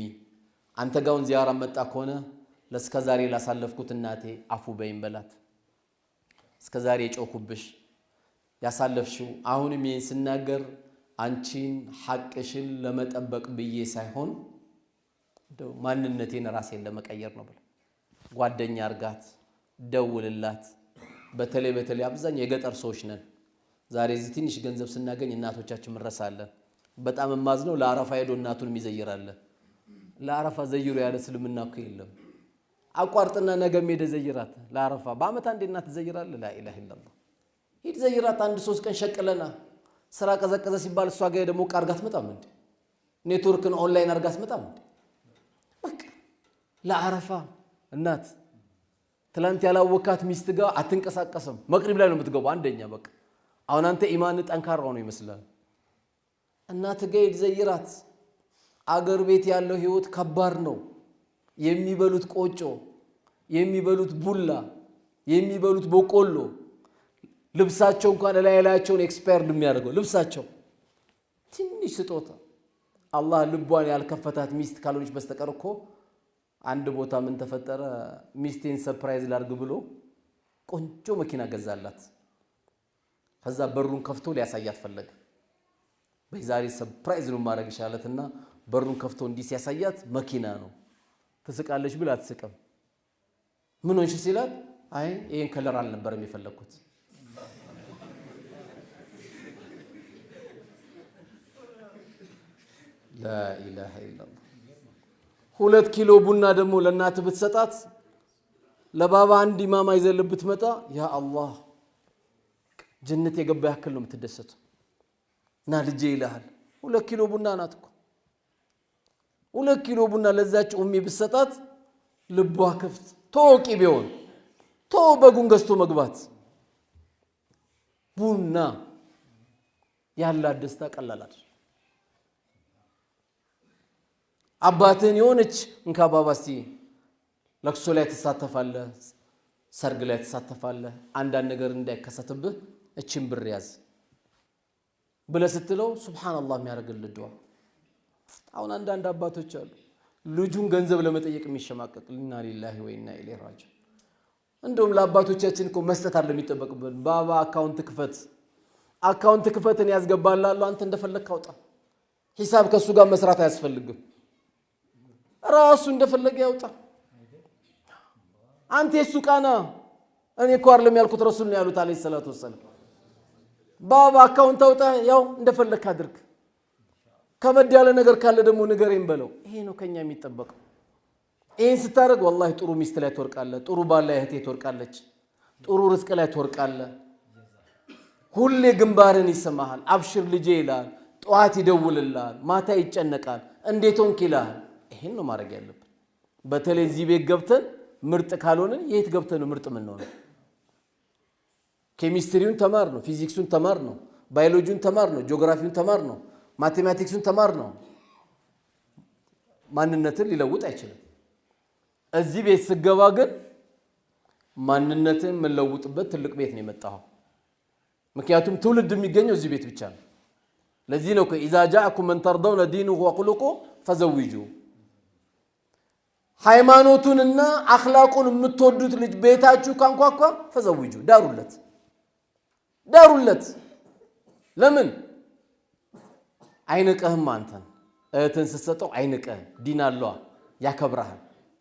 አንተ ጋውን ዚያራ መጣ ከሆነ ለስከ ዛሬ ላሳለፍኩት እናቴ አፉ በይን በላት እስከ ዛሬ ጮኩብሽ ያሳለፍሽው አሁንም ይሄን ስናገር አንቺን ሐቅሽን ለመጠበቅ ብዬ ሳይሆን ማንነቴን ራሴን ለመቀየር ነው ብለ ጓደኛ አርጋት ደውልላት በተለይ አብዛኛው የገጠር ሰዎች ነን ዛሬ እዚህ ትንሽ ገንዘብ ስናገኝ እናቶቻችን መረሳለን በጣም ማዝነው ለአረፋ ሄዶ እናቱን የሚዘይራለ ለአረፋ ዘይሩ ያለ ስልምና እኮ የለም አቋርጥና ነገም ሄደ ዘይራት ለአረፋ በአመት አንድ እናት ዘይራለ ላ ኢላሃ ኢላላህ ሂድ ዘይራት አንድ 3 ቀን ሸቅለና ስራ ቀዘቀዘ ሲባል እሷ ጋር ደግሞ ቃርጋት መጣም እንዴ ኔትወርክን ኦንላይን አርጋት መጣም እንዴ በቃ ለአረፋ እናት ትላንት ያላወካት ሚስት ጋር አትንቀሳቀስም መቅሪብ ላይ ነው የምትገባው አንደኛ በቃ አሁን አንተ ኢማን ጠንካራው ነው ይመስላል እናት ጋር ዘይራት አገር ቤት ያለው ህይወት ከባድ ነው የሚበሉት ቆጮ የሚበሉት ቡላ የሚበሉት በቆሎ ልብሳቸው እንኳን ለላያቸውን ኤክስፓየርድ የሚያደርገው ልብሳቸው ትንሽ ስጦታ አላህ ልቧን ያልከፈታት ሚስት ካልሆነች በስተቀር እኮ አንድ ቦታ ምን ተፈጠረ ሚስቴን ሰርፕራይዝ ላርግ ብሎ ቆንጆ መኪና ገዛላት ከዛ በሩን ከፍቶ ሊያሳያት ፈለገ በዛሬ ሰርፕራይዝ ነው ማድረግ ይሻለትና በሩን ከፍቶ እንዲ ሲያሳያት መኪና ነው ተስቃለች ብላ አትስቀም ምን ሆንሽ ሲላት አይ ይሄን ከለር አልነበረም የፈለኩት لا اله الا الله 2 ኪሎ ቡና ደግሞ ለናት ብትሰጣት ለባባ አንድ ኢማማ ይዘልብት መጣ ያ አላህ ጀነት የገባ ያክል ነው የምትደሰተው ና ልጄ ይልሃል 2 ኪሎ ቡና ናት እኮ 2 ኪሎ ቡና ለዛች ኡሚ ብትሰጣት ልቧ ክፍት ቶቂ ቢሆን ቶ በጉን ገዝቶ መግባት ቡና ያላ ደስታ ቀላላል አባትን የሆነች እንካ ባባሲ ለክሶ ላይ ተሳተፋለህ ሰርግ ላይ ተሳተፋለህ አንዳንድ ነገር እንዳይከሰትብህ እቺን ብር ያዝ ብለስትለው ሱብሃንአላህ የሚያረግልህ ዱዓ አሁን አንዳንድ አባቶች አሉ ልጁን ገንዘብ ለመጠየቅ የሚሸማቀቅ ኢና ሊላሂ ወኢና ኢለይሂ ራጂዑን እንደውም ለአባቶቻችን እኮ መስጠት አይደለም የሚጠበቅብን ባባ አካውንት ክፈትን ያስገባላሉ አንተ እንደፈለክ አውጣ ሂሳብ ከሱ ጋር መስራት አያስፈልግም ራሱ እንደፈለገ ያውጣ አንተ የሱቃና እኔ እኮ አይደለም ያልኩት ረሱል ነው ያሉት አለይሂ ሰላቱ ወሰለም ባባ አካውንት አውጣ ያው እንደፈለክ አድርግ ከበድ ያለ ነገር ካለ ደግሞ ንገረኝ በለው ይሄ ነው ከኛ የሚጠበቀው ይሄን ስታረግ والله ጥሩ ሚስት ላይ ትወርቃለህ ጥሩ ባል ላይ እህቴ ትወርቃለች ጥሩ ርዝቅ ላይ ትወርቃለህ ሁሌ ግንባርን ይሰማሃል አብሽር ልጄ ይላል ጧት ይደውልልሃል ማታ ይጨነቃል እንዴት ሆንክ ይላል ይሄን ነው ማድረግ ያለብን በተለይ እዚህ ቤት ገብተን ምርጥ ካልሆነን የት ገብተን ምርጥ ምን ነው ኬሚስትሪውን ተማር ነው ፊዚክሱን ተማር ነው ባዮሎጂውን ተማር ነው ጂኦግራፊውን ተማር ነው ማቴማቲክሱን ተማር ነው ማንነትን ሊለውጥ አይችልም እዚህ ቤት ስገባ ግን ማንነትን መለውጥበት ትልቅ ቤት ነው የመጣው ምክንያቱም ትውልድ የሚገኘው እዚህ ቤት ብቻ ነው ለዚህ ነው إذا جاءكم من ترضون دينه وخلقه فزوجوه ሃይማኖቱንና አኽላቁን የምትወዱት ልጅ ቤታችሁ ካንኳኳ ፈዘውጁ ዳሩለት ለምን አይንቀህም አንተን እህትን ስትሰጠው አይንቀህም ዲን አለው ያከብራል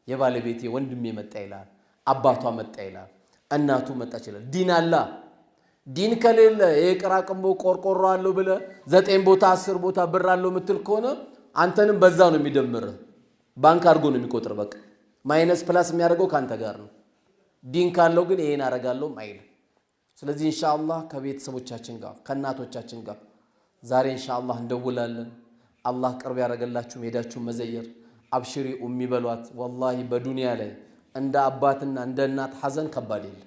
የባለቤቴ ወንድም የመጣ ይላል አባቷ መጣ ይላል እናቱ መጣች ይላል ዲን አላ ዲን ከሌለ የቅራቅምቦ ቆርቆሮ አለው ብለ 9 ቦታ 10 ቦታ ብር አለው ምትል ከሆነ አንተንም በዛ ነው የሚደምር ባንክ አርጎ ነው የሚቆጥር በቃ ማይነስ ፕላስ የሚያደርገው ካንተ ጋር ነው ዲን ካለው ግን ይሄን አረጋለሁ አይል ስለዚህ ኢንሻአላህ ከቤተሰቦቻችን ጋር ከናቶቻችን ጋር ዛሬ ኢንሻአላህ እንደውላለን አላህ ቅርብ ያረጋላችሁ ሄዳችሁ መዘየር አብሽሪ ኡሚ በሏት والله በዱንያ ላይ እንደ አባትና እንደ እናት ሐዘን ከባድ ይል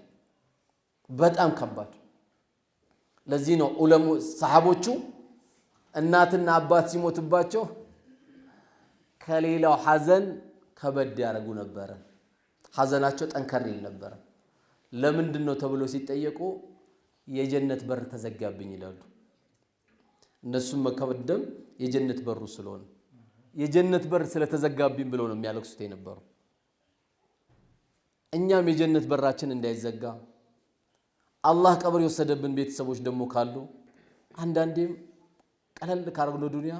በጣም ከባድ ለዚህ ነው ዑለሙ ሰሃቦቹ እናትና አባት ሲሞትባቸው ከሌላው ሐዘን ከበድ ያረጉ ነበር ሐዘናቸው ጠንከር ይል ነበር ለምንድነው ተብሎ ሲጠየቁ የጀነት በር ተዘጋብኝ ይላሉ እነሱም መከበደም የጀነት በሩ ስለሆነ የጀነት በር ስለተዘጋብኝ ብለው ነው የሚያለቅሱት የነበሩ እኛም የጀነት በራችን እንዳይዘጋ አላህ ቀብር የወሰደብን ቤተሰቦች ደግሞ ካሉ አንዳንዴም ቀለል ካረግሎ ዱንያ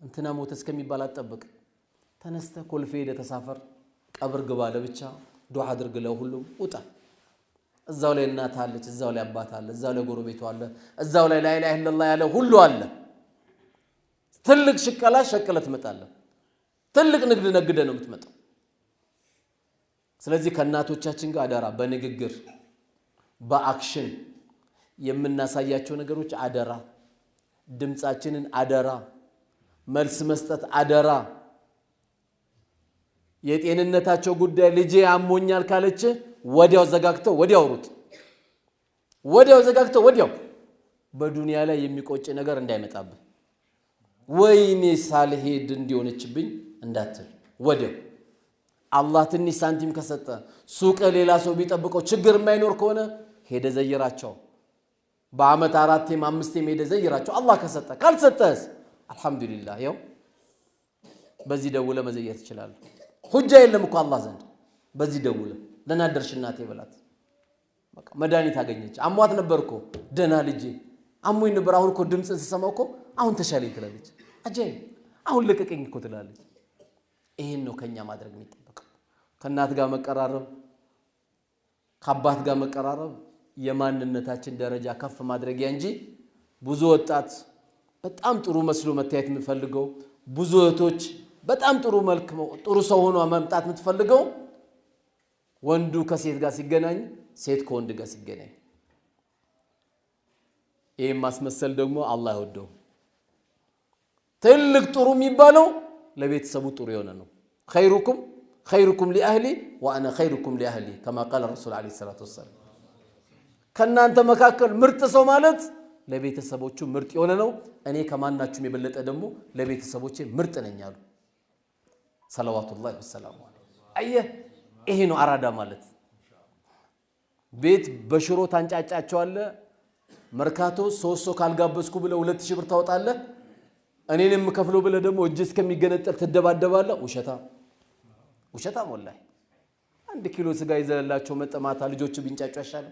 እንትና ሞተ እስከሚባል አጠብቅ ተነስተ ኮልፌ ሄደ ተሳፈር ቀብር ግባ ለብቻ ዱዓ አድርግ ለሁሉም ውጣ እዛው ላይ እናት አለች እዛው ላይ አባት አለ እዛው ላይ ጎረቤቱ አለ እዛው ላይ ላ ኢላሃ ኢላላህ ያለ ሁሉ አለ ትልቅ ሽቀላ ሸቀለት መጣለ ትልቅ ንግድ ነግደ ነው የምትመጣው ስለዚህ ከናቶቻችን ጋር አደራ በንግግር በአክሽን የምናሳያቸው ነገሮች አደራ ድምጻችንን አደራ መልስ መስጠት አደራ የጤንነታቸው ጉዳይ ልጄ አሞኛል ካለች ወዲያው ዘጋግተው ወዲያው በዱንያ ላይ የሚቆጭ ነገር እንዳይመጣብህ ወይኔ ሳልሄድ እንዲሆነችብኝ እንዳትል ወዲያው አላህ ትንሽ ሳንቲም ከሰጠ ሱቅ ሌላ ሰው ቢጠብቀው ችግር የማይኖር ከሆነ ሄደ ዘይራቸው በአመት 4ቴም 5ቴም ሄደ ዘይራቸው አላህ ከሰጠ ካልሰጠስ አልহামዱሊላህ ያው በዚህ ደውለ መዘየት ይችላል ሁጃ የለም እኮ አላህ ዘንድ በዚህ ደውለ ለናደርሽ እናቴ በላት በቃ መድኃኒት አገኘች አሟት ነበርኮ ደና ልጄ አሞኝ ነበር አሁን እኮ ድምጽን ሲሰማውኮ አሁን ተሻለኝ ትላለች አጀይ አሁን ለቀቀኝ እኮ ትላለች ይሄን ነው ከኛ ማድረግ የሚጠበቀው ከናት ጋር መቀራረብ ከአባት ጋር መቀራረብ የማንነታችን ደረጃ ከፍ ማድረጊያ እንጂ ብዙ ወጣት በጣም ጥሩ መስሎ መታየት የሚፈልገው ብዙ እህቶች በጣም ጥሩ መልክ ጥሩ ሰው ሆኖ መምጣት የምትፈልገው ወንዱ ከሴት ጋር ሲገናኝ ሴት ከወንድ ጋር ሲገናኝ ይሄ ማስመሰል ደግሞ አላህ ይወደው ትልቅ ጥሩ የሚባለው ለቤተሰቡ ጥሩ የሆነ ነው خيركم لاهلي وانا خيركم لاهلي كما قال الرسول عليه الصلاه والسلام ከናንተ መካከል ምርጥ ሰው ማለት ለቤተሰቦቹ ምርጥ የሆነ ነው እኔ ከማናችሁም የበለጠ ደግሞ ለቤተሰቦቼ ምርጥ ነኝ አሉ ሰለዋቱላሂ ወሰላሙ አየህ ይሄ ነው አራዳ ማለት ቤት በሽሮ ታንጫጫቸዋለ መርካቶ ሶሶ ካልጋበስኩ ብለ 2000 ብር ታወጣለ እኔንም ከፍሎ ብለ ደግሞ እጅ እስከሚገነጠል ተደባደባለ ውሸታም ወላሂ 1 ኪሎ ስጋ ይዘላቸው መጠማታ ልጆች ቢንጫጫ ያሻለ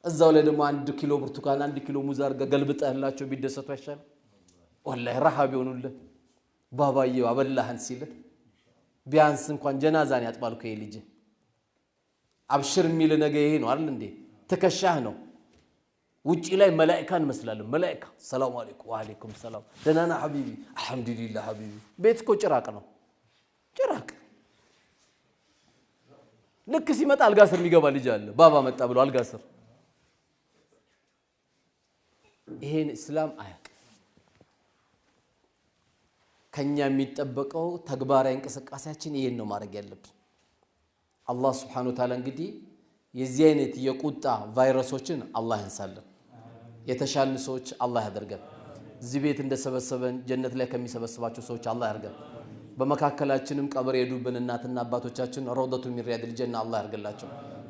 እዛው ላይ ደግሞ 1 ኪሎ ብርቱካን 1 ኪሎ ሙዝ አርገ ገልብጠህላቸው ቢደሰቱ ያሻለ ወላሂ ረሃብ ይሆኑልህ ባባዬው አበላህን ሲል ቢያንስ እንኳን ጀናዛን ያጥባልኩ ይልጅ አብሽር ሚል ነገር ይሄ ነው አይደል እንዴ ተከሻህ ነው ውጪ ላይ መላእክታን መስላለን መላእክታ ሰላም አለይኩም ወአለይኩም ሰላም ደናና ሐቢቢ አልহামዱሊላህ ሐቢቢ ቤት እኮ ጭራቅ ነው ጭራቅ ልክ ሲመጣ አልጋ ስር የሚገባ ልጅ አለ ባባ መጣ ብሎ አልጋ ስር ይሄን እስላም አያቅ ከኛ የሚጠበቀው ተግባራዊ እንቅስቃሴያችን ይሄን ነው ማድረግ ያለብን አላህ Subhanahu Wa Ta'ala እንግዲህ የዚህ አይነት የቁጣ ቫይረሶችን አላህ ያንሳልን። የተሻልን ሰዎች አላህ ያደርገን። እዚህ ቤት እንደሰበሰበን ጀነት ላይ ከሚሰበስባቸው ሰዎች አላህ ያርገን። በመካከላችንም ቀብር የሄዱብን እናትና አባቶቻችን ረውደቱ ሚን ሪያዲል ጀና አላህ ያርግላቸው።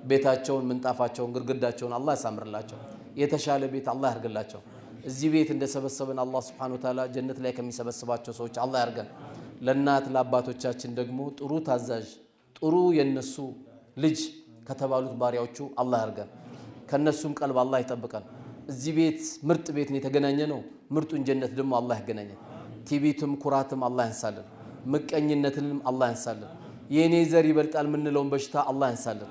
ቤታቸውን ምንጣፋቸውን ግድግዳቸውን አላህ ያሳምርላቸው። የተሻለ ቤት አላህ ያርግላቸው። እዚህ ቤት እንደሰበሰበን አላህ Subhanahu Wa Ta'ala ጀነት ላይ ከሚሰበስባቸው ሰዎች አላህ ያርገን። ለእናት ለአባቶቻችን ደግሞ ጥሩ ታዛዥ ጥሩ የነሱ ልጅ ከተባሉት ባሪያዎቹ አላህ ያርገን። ከነሱም ቀልብ አላህ ይጠብቀን። እዚህ ቤት ምርጥ ቤት ነው የተገናኘ ነው። ምርጡን ጀነት ደግሞ አላህ ያገናኘን። ቲቢትም ኩራትም አላህ ያንሳልን። ምቀኝነትንም አላህ ያንሳልን። የኔ ዘር ይበልጣል ምንለውን በሽታ አላህ ያንሳልን።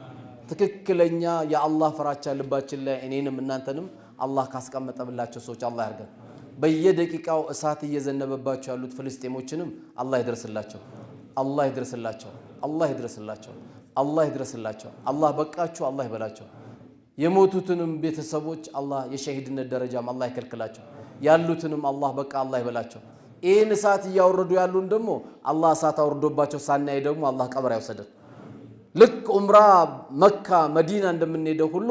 ትክክለኛ የአላህ ፍራቻ ልባችን ላይ እኔንም እናንተንም አላህ ካስቀመጠብላቸው ሰዎች አላህ ያርገን። በየደቂቃው እሳት እየዘነበባቸው ያሉት ፍልስጤሞችንም አላህ ይድረስላቸው። አላህ ይድረስላቸው። አላህ ይድረስላቸው። አላህ ይድረስላቸው። አላህ በቃችሁ አላህ ይበላቸው። የሞቱትንም ቤተሰቦች አላህ የሸሂድነት ደረጃም አላህ ይከልክላቸው። ያሉትንም አላህ በቃ አላህ ይበላቸው። ይህን እሳት እያወረዱ ያሉን ደግሞ አላህ እሳት አውርዶባቸው ሳናይ ደግሞ አላህ ቀብር ያውሰደን። ልክ ዑምራ መካ መዲና እንደምንሄደው ሁሉ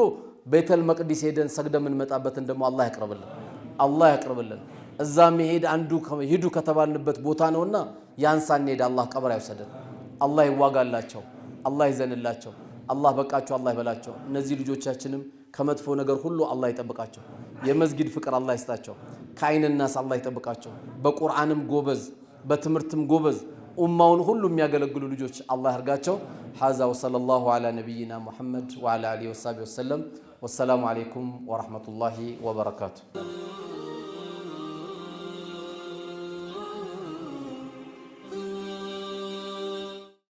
ቤተል መቅዲስ ሄደን ሰግደን የምንመጣበትን ደግሞ አላህ ያቅርብልን። አላህ ያቅርብልን። እዛ መሄድ አንዱ ሂዱ ከተባልንበት ቦታ ነውና ያን ሳንሄድ አላህ ቀብር ያውሰደን። አላህ ይዋጋላቸው። አላህ ይዘንላቸው። አላህ በቃቸው አላህ ይበላቸው። እነዚህ ልጆቻችንም ከመጥፎ ነገር ሁሉ አላህ ይጠብቃቸው። የመስጊድ ፍቅር አላህ ይስጣቸው። ከአይንናስ አላህ ይጠብቃቸው። በቁርአንም ጎበዝ በትምህርትም ጎበዝ ኡማውን ሁሉ የሚያገለግሉ ልጆች አላህ ያርጋቸው። ሀዛ ወሰለላሁ ዐላ ነቢይና ሙሐመድ ወዐላ አሊሂ ወሰሐቢሂ ወሰለም። ወሰላሙ ዐለይኩም ወረሕመቱላሂ ወበረካቱ።